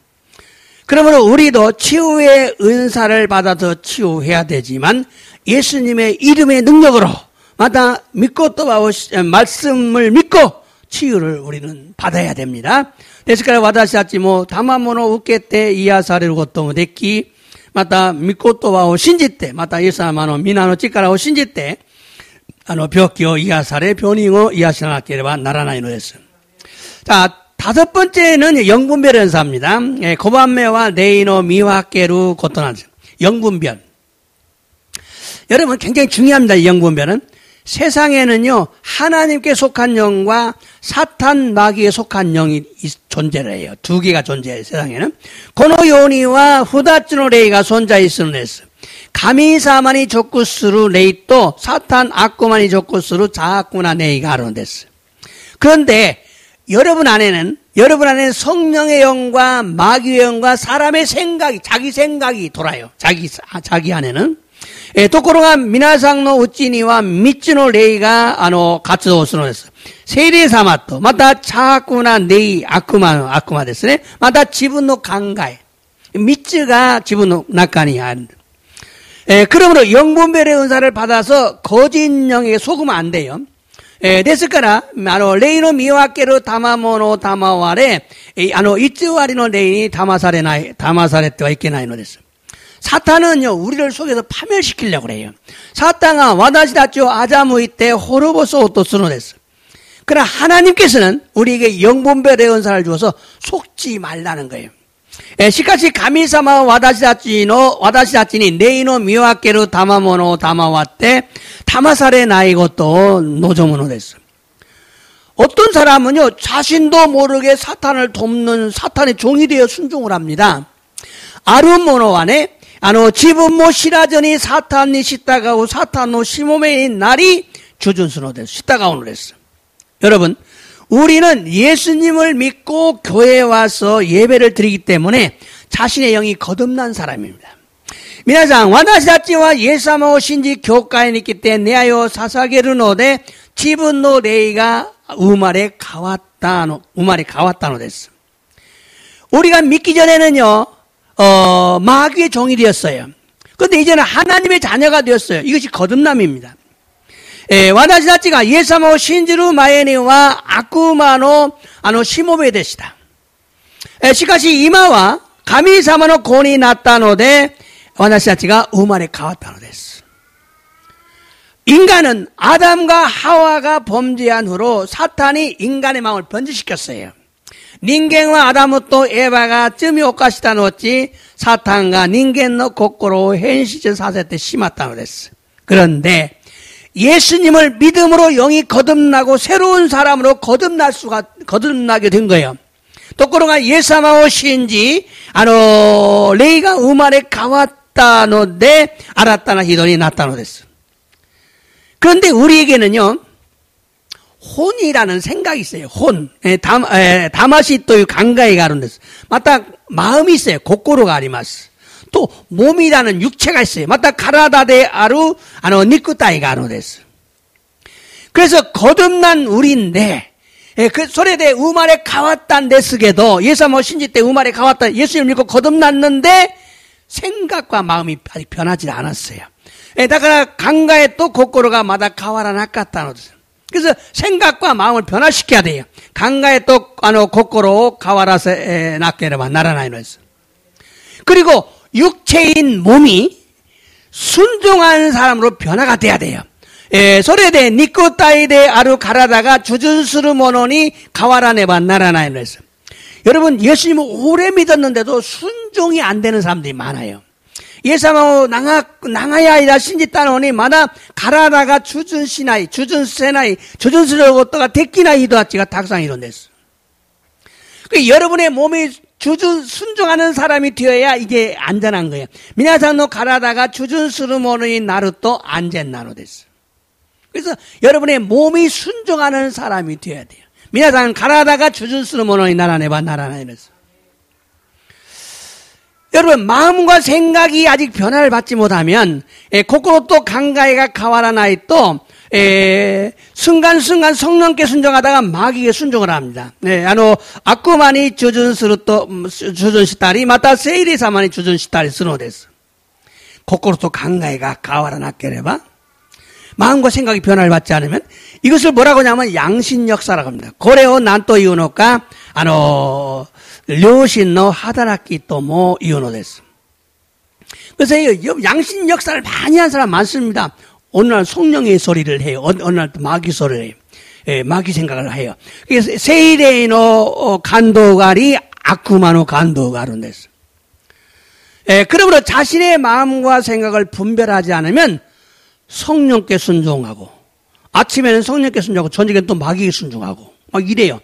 그러므로 우리도 치유의 은사를 받아서 치유해야 되지만 예수님의 이름의 능력으로 마다 믿고 또 말씀을 믿고 치유를 우리는 받아야 됩니다. 데스카라 와다시아치 다마모노 우케테 이야사를 것도 됐기 마다 믿고 또 신지때 마다 예수님의 미나노 찌까라고 신지때 벽기요 이야사레 변이고 이야시나케레바 나라나이노 됐어. 자, 다섯 번째는 영분별 은사입니다. 고반메와 네이노 미와케루 고토나즈 영분별. 여러분 굉장히 중요합니다. 이 영분별은 세상에는요 하나님께 속한 영과 사탄 마귀에 속한 영이 존재를 해요. 두 개가 존재해요. 세상에는 고노요니와 후다츠노 레이가 손자이스는 했어. 가미사만이 조쿠스루 레이 또 사탄 악구만이 조쿠스루 자악구나 네이가 아론됐어. 그런데 여러분 안에는 성령의 영과 마귀의 영과 사람의 생각이 자기 생각이 돌아요. 자기 안에는 도코로가 미나상노 우찌니와 미츠노 레이가 가츠도스노 됐어. 세례 사마토 마다 자꾸나 네이 아쿠마 됐으네. 마다 지분노 강가에 미츠가 지분노 낙간이 안. 그러므로 영분별의 은사를 받아서 거짓 영에게 속으면 안 돼요. ですから、霊の見分ける賜物を賜れ、偽りの霊に騙されてはいけないのです。사탄은요, 우리를 속에서 파멸시키려고 그래요. 사탄은 私たちを欺いて滅ぼそうとするのです. 그러나 하나님께서는 우리에게 영분별의 은사를 주어서 속지 말라는 거예요. しかし神様は私たちに霊の見分ける賜物を賜って騙されないことを望むのです. 어떤 사람은요, 자신도 모르게 사탄을 돕는 사탄의 종이 되어 순종을 합니다. 아르모노와네,自分も知らずにサタンに従うサタンのしもべになり従するのです.従うのです. 여러분, 우리는 예수님을 믿고 교회에 와서 예배를 드리기 때문에 자신의 영이 거듭난 사람입니다. 皆さん、私たちはイエス様を信じ教会に来て願いを捧げるので自分の霊が生まれ変わったのです. 우리가 믿기 전에는요, 마귀의 종이 되었어요. 그런데 이제는 하나님의 자녀가 되었어요. 이것이 거듭남입니다. 私たちがイエス様を信じる前には悪魔のしもべでした。しかし今は神様の子になったので私たちが生まれ変わったのです. 인간은 아담과 하와가 범죄한 후로 사탄이 인간의 마음을 변질시켰어요. 人間はアダムとエヴァが罪を犯した後、サタンが人間の心を変質させてしまったのです. 그런데 예수님을 믿음으로 영이 거듭나고 새로운 사람으로 거듭나게 된 거예요. ところがイエス様を信じ、霊が生まれ変わったので新たな人になったのです. 그런데 우리에게는요, 혼이라는 생각이 있어요. 혼. 다마시という考えがあるんです.また 마음이 있어요. 고코로가 아리마스. 또 몸이라는 육체가 있어요. また 가라다데 아루 니쿠타이가 아るんです. 그래서 거듭난 우리인데,それで生まれ変わったんですけど, 예수님을 신지 때生まれ変わった, 예수님을 믿고 거듭났는데 생각과 마음이 아직 변하지 않았어요. だから考えと心がまだ変わらなかったのです. 그래서 생각과 마음을 변화시켜야 돼요. 考えと心を変わらせなければならないのです. 그리고 육체인 몸이 순종하는 사람으로 변화가 돼야 돼요. それで肉体である体が従順するものに変わらねばならないのです. 여러분, 예수님을 오래 믿었는데도 순종이 안 되는 사람들이 많아요. 예수님을 나가야 아니라 신짓다노니 마다 가라다가 주준시나이, 주준세나이, 주준스러운 것도가 데끼나이 히도아치가 탁상 이론됐어. 여러분의 몸이 순종하는 사람이 되어야 이게 안전한 거예요. 미나상노 가라다가 주준스르모노니 나루또 안전나노됐어. 그래서 여러분의 몸이 순종하는 사람이 되어야 돼요. 미나상 가라다가 주준스르모노니 나라네바 나라나이랬어. 여러분, 마음과 생각이 아직 변화를 받지 못하면, 고코로 또 강가에가 가와라나이 또, 순간순간 성령께 순종하다가 마귀에게 순종을 합니다. 아쿠마니 주준시다리, 마타 세이리사마니 주준시다리 스노데스. 고코로 또 강가에가 가와라나케레바. 마음과 생각이 변화를 받지 않으면, 이것을 뭐라고 하냐면 양신 역사라고 합니다. 고레오 난또 이유노까, 료신노 하다라키 또 뭐 이유노데스. 그래서 양신 역사를 많이 한 사람 많습니다. 어느 날 성령의 소리를 해요. 어느 날 또 마귀 소리를 해요. 마귀 생각을 해요. 그래서 세이레이노 간도가리 아쿠마노 간도가룬데스. 그러므로 자신의 마음과 생각을 분별하지 않으면 성령께 순종하고, 아침에는 성령께 순종하고, 저녁에는 또 마귀에게 순종하고, 막 이래요.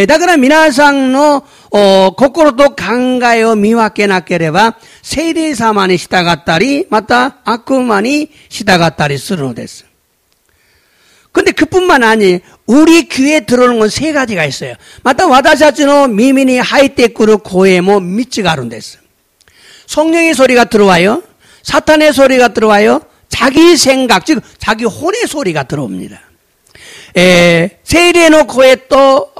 だから皆さんの心と考えを見分けなければ聖霊様に従ったりまた悪魔に従ったりするのです. 근데 그뿐만 아니 우리 귀에 들어오는 건 세 가지가 있어요. また私たちの耳に入ってくる声も3つがあるんです. 성령의 소리가 들어와요. 사탄의 소리가 들어와요. 자기 생각, 즉 자기 혼의 소리가 들어옵니다. 聖霊の声と、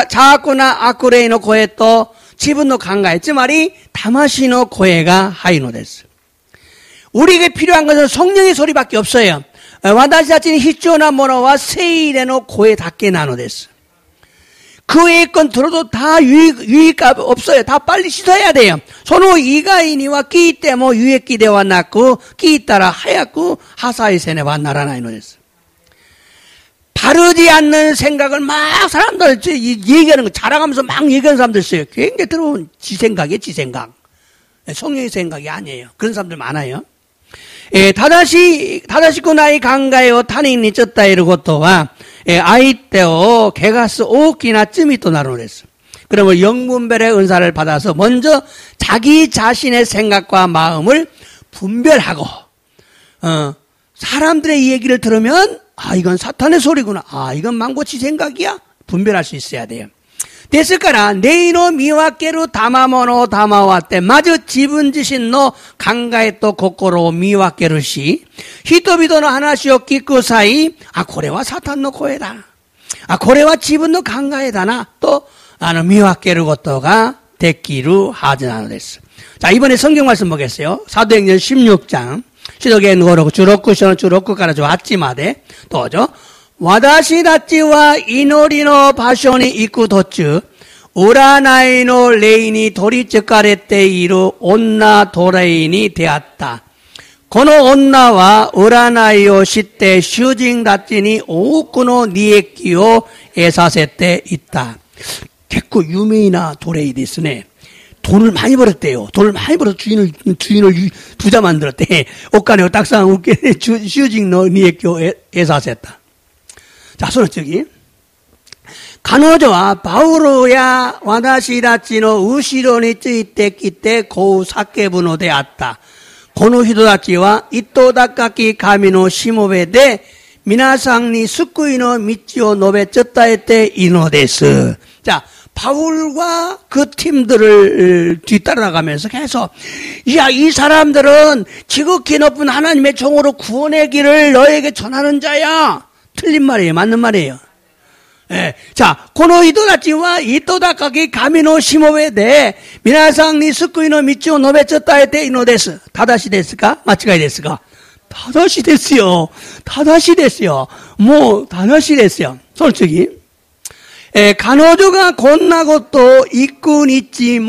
자아꾸나 아쿠레이の声と、自分の考え、つまり、魂の声が入るのです. 우리에게 필요한 것은 성령의 소리밖에 없어요. 와다시 다치니 히초나 모노와 세일에노 고에 닿게 나눠댔어. 그 외의 건 들어도 다 유익값 없어요. 다 빨리 씻어야 돼요. 소노 이가이니와 끼때모 유익기대와 낳고 끼따라 하얗고 하사이세네와 나라나이노 됐어. 바르지 않는 생각을 막 사람들 얘기하는 거 자랑하면서 막 얘기하는 사람들 있어요. 굉장히 들어온 지 생각이에요, 지 생각. 성령의 생각이 아니에요. 그런 사람들 많아요. 다다시코 나이 강가요 타닝니 쪘다 이러고 또와 아이때오 개가스 오키나 쯤이 또 나누랬어. 그러면 영분별의 은사를 받아서 먼저 자기 자신의 생각과 마음을 분별하고 사람들의 얘기를 들으면 이건 사탄의 소리구나. 이건 망고치 생각이야. 분별할 수 있어야 돼요.ですから、ネイの見分ける賜物を賜って、まず自分自身の考えと心を見分けるし、人々の話を聞く際、これはサタンの声だな。これは自分の考えだな。と、見分けることができるはずなのです。 자, 이번에 성경 말씀 보겠어요. 사도행전 16장. 시도겐 고로 주로쿠쇼는 주로쿠から 8지마데. 또죠. 私たちは祈りの場所に行く途中、占いの霊に取りつかれている女奴隷に出会った。この女は占いを知って主人たちに多くの利益を得させていった。結構有名な奴隷ですね。 돈을 많이 벌었대요. 돈을 많이 벌어서 주인을 부자 만들었대. 옷가네요. 딱상 웃게 주징노 니에교 애사했다. 자, 손을 저기. 가노조와 바우로야 와다시다치노 우시로니 쯔이떼끼떼 고우 사케부노 되었다. 고노 히도다치와 이토다까키 가미노 시모베데 미나상니 스쿠이노 미치오 노베 쩌따에떼 이노데스. 자, 바울과 그 팀들을 뒤따라가면서 계속 이 사람들은 지극히 높은 하나님의 종으로 구원의 길을 너에게 전하는 자야. 틀린 말이에요. 맞는 말이에요. 예. 자, 고노 히도다치와 이토다까키 가미노 시모베데 미나상니 스쿠이노 미치오 노베 쩌따에떼 이노데스. 다다시 데스까? 마치가이 데스까? 다다시 됐어요. 다다시 됐어요. 다다시 됐어요. 솔직히. 가노조가 곤나고 또 이꾼 있지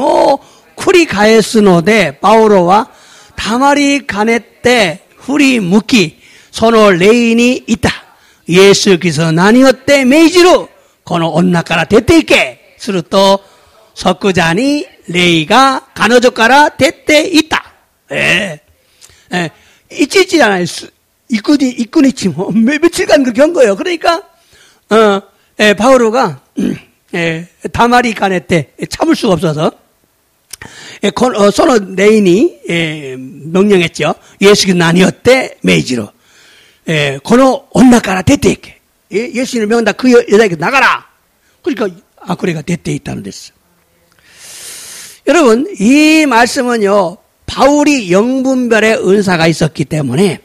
쿠리 가에스노데 바오로와 다마리 가네때 후리 묵기 서노 레인이 있다. 예수께서 나니었대 메이지로 고노 온나까라 됐대 있게 스루 또 석구자니 레이가 가노조까라 됐대 있다. 있지않아요. 이꾼 있지 며칠간 그렇게 한 거예요. 그러니까 바오로가 다마리 가네 때 참을 수가 없어서 소노 레인이 명령했죠. 예수께서 나니었대 메이지로 고노 온나까라 됐대 있게 예수님을 명한다. 그 여자에게 나가라. 그러니까 아쿠레가 됐대 있다는 데서. 여러분 이 말씀은요 바울이 영분별의 은사가 있었기 때문에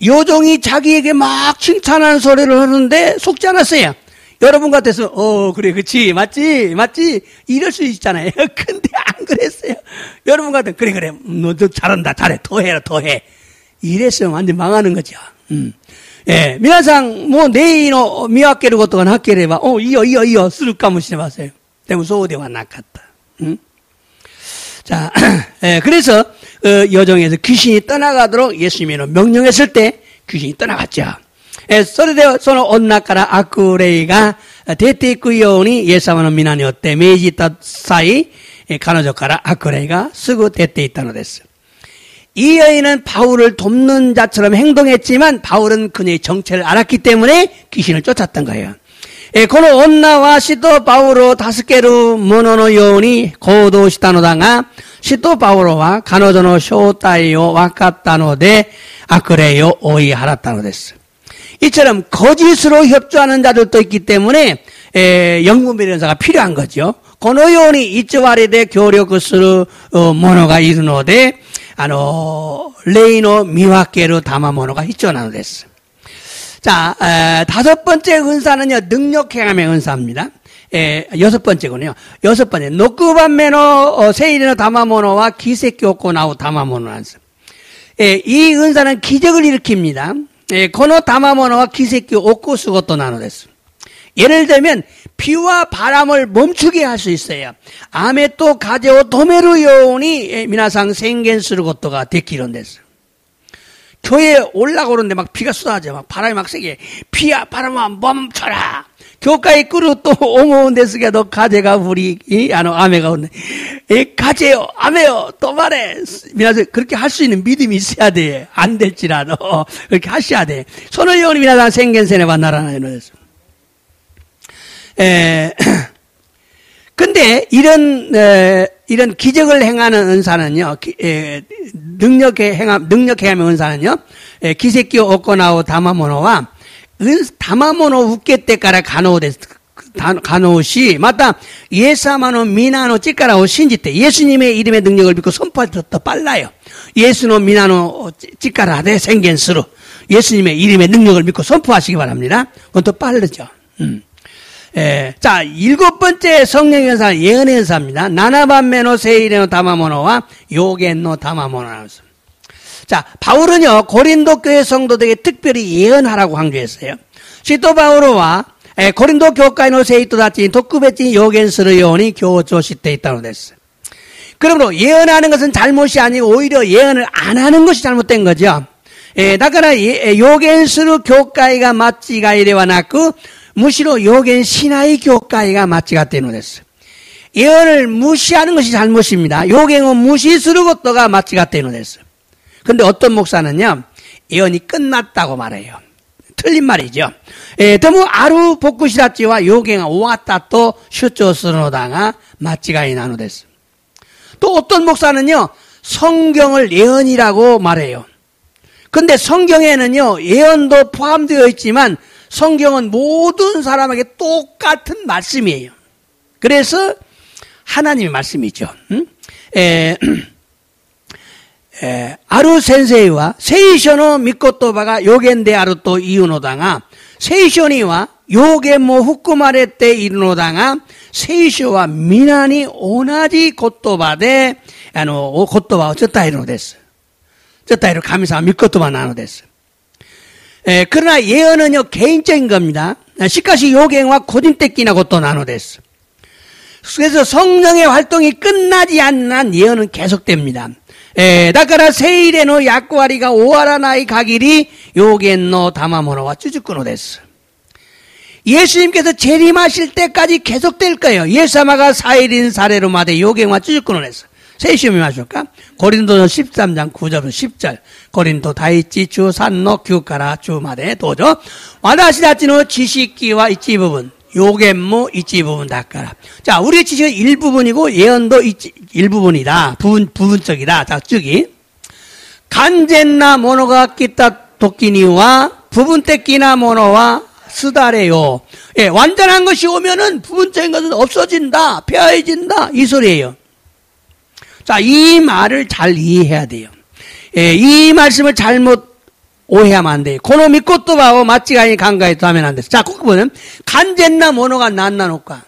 요종이 자기에게 막 칭찬하는 소리를 하는데 속지 않았어요. 여러분 같아서 그래 그치 맞지 이럴 수 있잖아요. 근데 안 그랬어요. 여러분 같아서 그래 너 잘한다 잘해 더 해 이랬으면 완전 망하는 거죠. 미나상 네이노 미와케르 것도 나케레바 이어 스루까무시네봤어요. 때문에 소우대와 나갔다. 자, 그래서 여정에서 귀신이 떠나가도록 예수님이 명령했을 때 귀신이 떠나갔죠. 소리대 소노 온나까라 아쿠레이가 데테이쿠 요니 예사마노 미나니오테 메이지타 사이 가노조까라 아쿠레이가 쓰고 데테이타노 데스. 이 여인은 바울을 돕는 자처럼 행동했지만 바울은 그녀의 정체를 알았기 때문에 귀신을 쫓았던 거예요. 고노 온나와 시도 바우로 다스케루 모노노 요니 고도 시타노다가 시도 바우로와 가노조노 쇼타이오 와카타노데 아쿠레요 오이 하라타노 데스. 이처럼 거짓으로 협조하는 자들도 있기 때문에 영분별 연사가 필요한 거죠. 고노요니 이츠와리데 교력스루 모노가 이르노데 레이노 미와케르 다마모노가 히초나노 데스. 자, 다섯 번째 은사는요, 능력행함의 은사입니다. 여섯 번째군요. 여섯 번째, 노쿠반메노 세이리노 다마모노와 기세교코 나우 다마모노 한스. 이 은사는 기적을 일으킵니다. 고노 다마모노와 기세키 오코스고또 나노데스. 예를 들면 비와 바람을 멈추게 할 수 있어요. 아메 또 가제오 도메루 요온이 미나상 생겐스르 것도가 데키론데스. 교회에 올라오는데 막 비가 쏟아져. 막 바람이 막 세게. 비야 바람아 멈춰라. 교회에 끄루 또 오모온 데스게 너 가제가 불이 아메가 오네. 가제요 아메요 또 말해. 미나상 그렇게 할 수 있는 믿음이 있어야 돼. 안 될지라도 그렇게 하셔야 돼. 손을 요온이 미나상 생겐세네 만나라는 데스. 근데 이런 기적을 행하는 은사는요, 능력에 행하는 은사는요, 기세키 오코나오 다마모노와 다마모노 우케 때까라 가노시 맞다 예사마노 미나노 찌까라오 신지때 예수님의 이름의 능력을 믿고 선포할 때 더 빨라요. 예수노 미나노 찌까라데 생겐스로 예수님의 이름의 능력을 믿고 선포하시기 바랍니다. 그건 더 빠르죠. 자, 7번째 성령의 은사, 예언의 은사입니다. 나나반메노 세이레노 다마모노와 요겐노 다마모노. 자, 바울은요, 고린도 교회 성도들에게 특별히 예언하라고 강조했어요. 시토 바울과 고린도 교회노 세이토 다치 독구베치 요겐스르 요원이 교조시대 있다고 됐어요. 그러므로 예언하는 것은 잘못이 아니고 오히려 예언을 안 하는 것이 잘못된 거죠. 다가라 요겐스르 교회가 맞지가 이래와 났고, 무시로 요겐 시나이 교회가 맞지가 되노됐어. 예언을 무시하는 것이 잘못입니다. 요겐은 무시스루 것도가 맞지가 되노됐어. 근데 어떤 목사는요, 예언이 끝났다고 말해요. 틀린 말이죠. 너무 아루 복구시라찌와 요겐가 오왔다 또 슈초스노다가 맞지가 나노됐어. 또 어떤 목사는요, 성경을 예언이라고 말해요. 근데 성경에는요, 예언도 포함되어 있지만 성경은 모든 사람에게 똑같은 말씀이에요. 그래서 하나님의 말씀이죠. 아루 센세이와 세이쇼노 미코토바가 요겐데 아루 또 이유노다가 세이쇼니와 요겐모 후쿠마레 때 이루노다가 세이쇼와 미나니 오나지 고토바데 고토바 어쩌다이로 됐어. 어쩌다이로 가미사 미코토바 나노 됐어. 그러나 예언은요, 개인적인 겁니다. 시카시 요갱과 고진때끼나고 또 나눠댔어. 그래서 성령의 활동이 끝나지 않는 한 예언은 계속됩니다. 다카라 세일에노 야쿠아리가 오하라나이 가기리 요겐노 다마모노와 쭈쭈꾸노 됐어. 예수님께서 재림하실 때까지 계속될 거예요. 예사마가 사일인 사례로 마대 요갱과 쭈쭈꾸노 됐어. 세시험이 마실까? 고린도전 13장 9절부터 10절. 고린도 다이치 주 산노 규카라 주마대 도저. 와다시다치노 지식기와 이치 부분. 요겐무 이치 부분 닦아라. 자, 우리의 지식은 일부분이고 예언도 일부분이다. 부분적이다. 자, 쭉이. 간젠나 모노가 끼따 도끼니와 부분때끼나 모노와 쓰다래요. 예, 완전한 것이 오면은 부분적인 것은 없어진다. 폐허해진다. 이 소리예요. 자, 이 말을 잘 이해해야 돼요. 예, 이 말씀을 잘못 오해하면 안 돼요. 고노 믿고또 바오 마치가니 간가에 또 하면 안 돼. 자, 꼭 보면 간젠나 모노가 난나노까.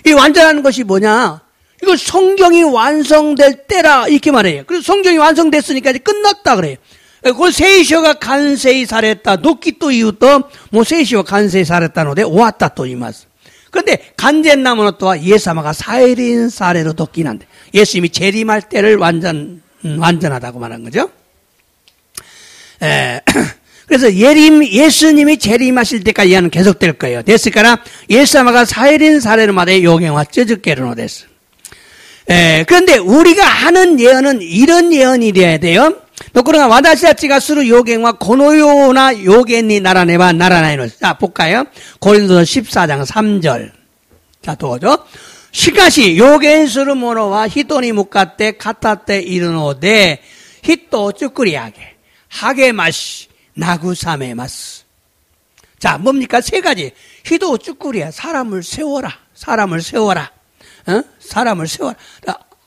이 완전한 것이 뭐냐? 이거 성경이 완성될 때라 이렇게 말해요. 그래서 성경이 완성됐으니까 이제 끝났다 그래요. 그 세이쇼가 간세이 사랬다. 노키 또 이웃도 뭐 세이쇼가 간세이 사랬다노데 오왔다 또 이 말씀. 그런데 간젠나무노 또한 예사마가 사일인 사례로 돕긴 한데 예수님이 재림할 때를 완전하다고 말한 거죠. 그래서 예수님이 재림하실 때까지 예언은 계속될 거예요. 됐을까나 예사마가 사일인 사례로 말해 요경화 쩌적게르노 됐어. 그런데 우리가 하는 예언은 이런 예언이 돼야 돼요. 그러나 와다시다치가 스루 요갱과 고노요나 요겐니 나라네바 나라나이노. 자, 볼까요? 고린도서 14장 3절. 자, 도죠. 시카시 요겐스루 모노와 히토니 묵가테 카타테 이르노데 히토 쭈꾸리하게 하게마시 나구사메마스. 자, 뭡니까? 세 가지. 히토 쭈꾸리야. 사람을 세워라. 사람을 세워라. 사람을 세워라.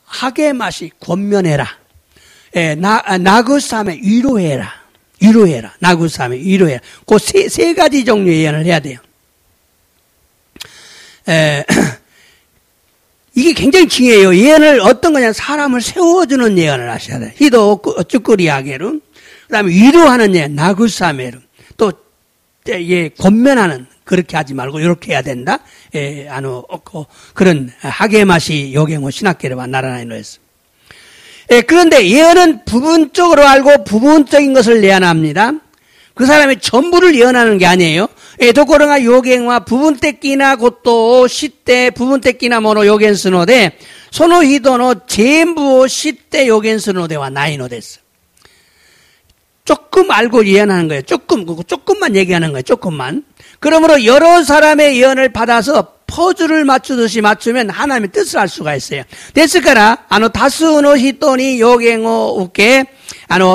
하게마시 권면해라. 나구삼에 위로해라. 위로해라. 나구삼에 위로해라. 그 세 가지 종류의 예언을 해야 돼요. 이게 굉장히 중요해요. 예언을 어떤 거냐. 사람을 세워주는 예언을 하셔야 돼요. 히도 쭈꾸리하게로. 그 다음에 위로하는 예, 나그사메르. 또, 예, 권면하는, 그렇게 하지 말고, 이렇게 해야 된다. 예, 그런, 하게마시 요갱호 신학계를 나라나이노 했어. 예, 그런데 예언은 부분적으로 알고 부분적인 것을 예언합니다. 그 사람의 전부를 예언하는 게 아니에요. 예, 도코르가 요갱과 부분떼끼나 곧또 시대 부분떼끼나 모노 요겐 스노데 소노히도노 전부 시대 요겐 스노데와 나이노 됐어. 조금 알고 예언하는 거예요. 조금만 얘기하는 거예요. 조금만. 그러므로 여러 사람의 예언을 받아서 퍼즐을 맞추듯이 맞추면 하나님의 뜻을 알 수가 있어요. 됐을까라, 다스노 히토니 요갱오 우케,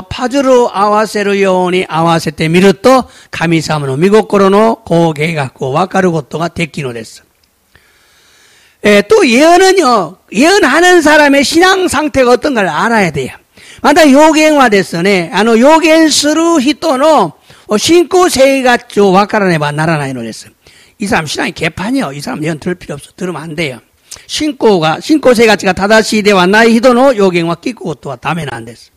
파즈루 아와세루 요니 아와세테 미루또, 가미사무노 미고코로노 고개갖고 와카루 고토가 데키노 됐어. 예, 또 예언은요, 예언하는 사람의 신앙 상태가 어떤 걸 알아야 돼요. 마다 요갱화 됐으네. 요겐스루 히토노, 신고 세이가쪼 와카라네바 나라나이노 됐어. 이 사람 신앙이 개판이요. 이 사람 예언 들을 필요 없어. 들으면 안 돼요. 신고세 가치가 다다시대와 나이 히도노 요갱와 끼꾸고또와 다음에는 안 됐어.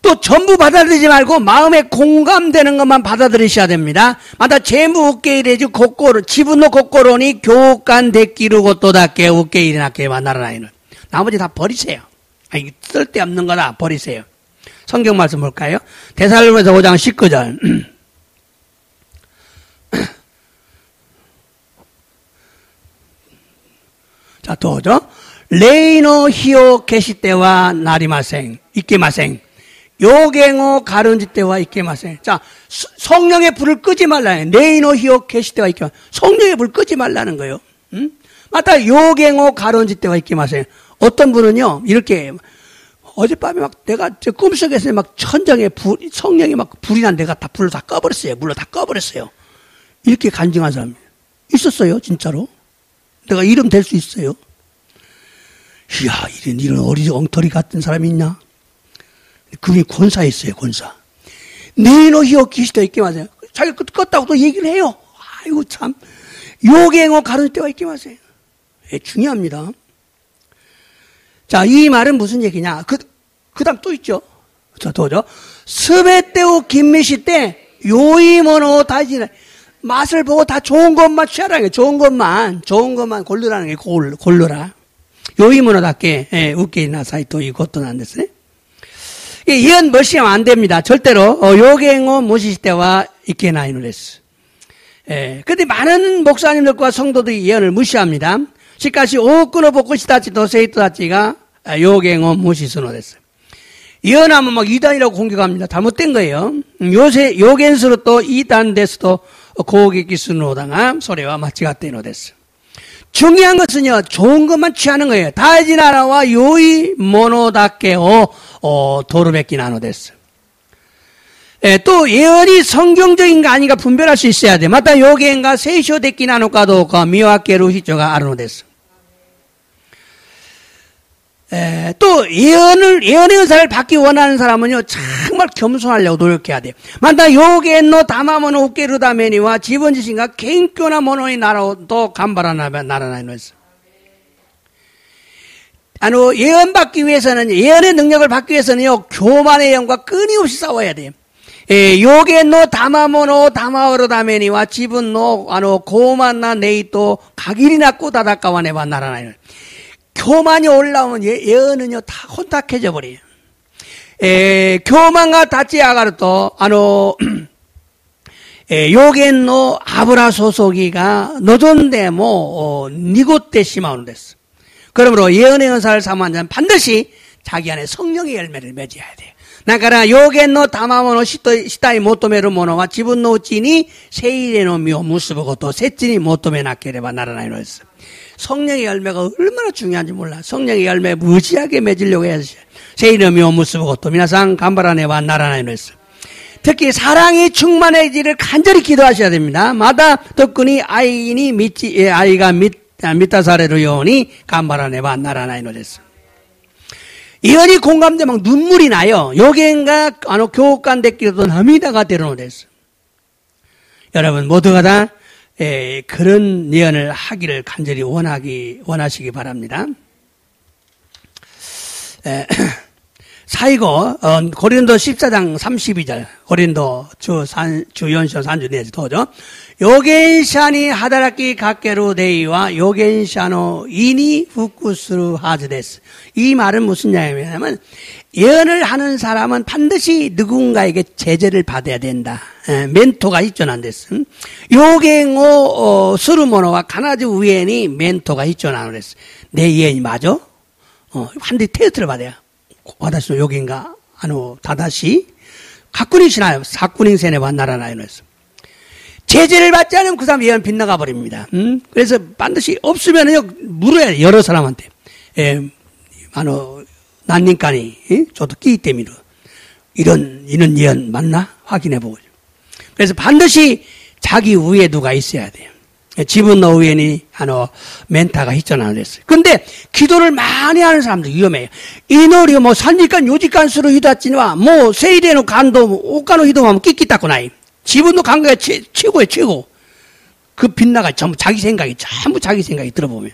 또 전부 받아들이지 말고 마음에 공감되는 것만 받아들이셔야 됩니다. 마다 재무 웃게이래지 고꼬로 지분노 고꼬로니 교간 데끼르고 또다께 웃게이리나께와 나라나이는 나머지 다 버리세요. 쓸데없는 거다 버리세요. 성경 말씀 볼까요? 데살로니가서 5장 19절. 자, 또죠. 레이노 히오 게시때와 나리마생, 이케마생, 요갱오 가른지 때와 이케마생. 자, 성령의 불을 끄지 말라는 거예요. 레이노 히오 게시때와 이케마. 성령의 불을 끄지 말라는 거예요. 응? 맞다, 요갱오 가른지 때와 이케마생. 어떤 분은요, 이렇게, 어젯밤에 막 내가 꿈속에서 막 천장에 성령이 막 불이 난 내가 다 불을 다 꺼버렸어요. 물로 다 꺼버렸어요. 이렇게 간증한 사람이 있었어요, 진짜로. 내가 이름 될 수 있어요. 이야, 이런 어리 엉터리 같은 사람이 있냐? 그분이 권사였어요, 권사. 네노 히오 기시도 있게 마세요. 자기가 껐다고 또 얘기를 해요. 아이고, 참. 요갱어 가르칠 때가 있게 마세요. 예, 중요합니다. 자, 이 말은 무슨 얘기냐? 그 다음 또 있죠. 자, 또죠. 스베떼오 김미시 때 요이모노 다지네. 맛을 보고 다 좋은 것만 취하라는 게 좋은 것만 고르라는 게 고르라. 요이모노답게 웃게이나 사이토 이것도 안 됐어요. 예언 멀시하면 안 됩니다. 절대로 요갱오 모시시 때와 이케나이노레스. 근데 많은 목사님들과 성도들이 예언을 무시합니다. 시카시 오쿠노 보쿠시다치 도세이토다치가 요갱오 모시스노 됐어요. 예언하면 막 이단이라고 공격합니다. 잘못된 거예요. 요새 요겐스로 또 이단 데스도 고객기스노다가 소리와 마치가테노 됐어. 중요한 것은요, 좋은 것만 취하는 거예요. 다지나라와 요이 모노다케오 도르베키나노 됐어. 또 예언이 성경적인가 아닌가 분별할 수 있어야 돼. 맞다 요겐가 세이쇼 데키나노카도가 미와케루 히초가 아르노 됐어. 또 예언의 은사를 받기 원하는 사람은요 정말 겸손하려고 노력해야 돼요. 만다 요겐노 다마모노 우케르다메니와 지번지신가 갱교나 모노의 나라도 간바라나바 나라나이노 했어. 예언 받기 위해서는 예언의 능력을 받기 위해서는요 교만의 영과 끊임없이 싸워야 돼요. 요겐노 다마모노 다마오르다메니와 지분노 고만나 네이토 가기리나 꼬다다까와네바 나라나이노. 교만이 올라오면 예언은요 다 혼탁해져 버려요. 교만과 다치 아가르토 요겐노 아브라 소속이가 노존데 니고테 시마오는 됐어. 그러므로 예언의 은사를 사모한 자는 반드시 자기 안에 성령의 열매를 맺어야 돼요. 나가라 요겐노 다마모노 시타이 모토메르 모노와 지분노 우찌니 세이레노 미오 무스보고또 세찌니 모토메 나케레바 나라나이노 했어. 성령의 열매가 얼마나 중요한지 몰라. 성령의 열매 무지하게 맺으려고 해야지. 세이르미오 무스보고또 미나상 간바라네와 나라나이노 했어. 특히 사랑이 충만해지를 간절히 기도하셔야 됩니다. 마다 덕분이 아이가 미타사레로 요니 간바라네와 나라나이노 했어. 예언이 공감돼 막 눈물이 나요. 요겐가 교육관 됐기도 나미다가 데려노 됐어. 여러분 모두가 다 그런 예언을 하기를 간절히 원하시기 바랍니다. 사이고 고린도 14장 32절 고린도 주연서 산주내에서 도죠. 요겐샤니 하다라키 각계로 데이와 요겐샤노 이니 후쿠스루 하즈데스. 이 말은 무슨 이야기냐면 예언을 하는 사람은 반드시 누군가에게 제재를 받아야 된다. 멘토가 있존한 데스. 요겐오 스루모노와 가나즈 우엔이 멘토가 있존한 데스. 내 예언이 맞아? 반드시 테스트를 받아야. 와다시노 요겐가 다다시 가꾸닝시나요? 사꾸닝세네 완나라나요? 그래서 제재를 받지 않으면 그 사람 예언 빗나가 버립니다. 그래서 반드시 없으면요 물어야 돼, 여러 사람한테. 난닝간이 저도 끼기 때문에 이런 예언 맞나 확인해 보고. 그래서 반드시 자기 위에 누가 있어야 돼요. 지분 너 위에니 멘타가 있잖아 그랬어요. 근데 기도를 많이 하는 사람들 위험해요. 이노리 산지간 요지간수로 히도하지니와 세일에노 간도 옷간호 히도하면 끼끼따고 나이. 지분도 간거가 최고예요, 최고. 그 빗나가 전부 자기 생각이 들어보면.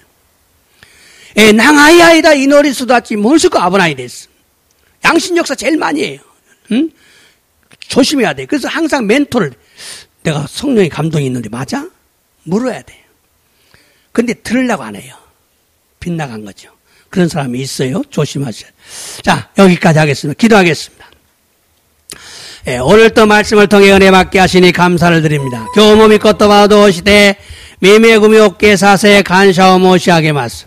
낭아이아이다 이노리 수다치 뭘쓸거 아브나이 됐어. 양신 역사 제일 많이 해요. 응? 조심해야 돼. 그래서 항상 멘토를 내가 성령의 감동이 있는데 맞아? 물어야 돼요. 근데 들으려고 안 해요. 빗나간 거죠. 그런 사람이 있어요. 조심하셔야 돼요. 자, 여기까지 하겠습니다. 기도하겠습니다. 오늘 또 말씀을 통해 은혜 받게 하시니 감사를 드립니다. 교모 믿고 또 봐도 오시되 미매구미 옥계 사세에 간샤오 모시하게 마스.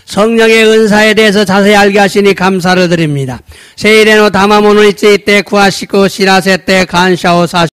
성령의 은사에 대해서 자세히 알게 하시니 감사를 드립니다. 세일에노 다마모노 이때 구하시고 시라세 때 간샤오 사시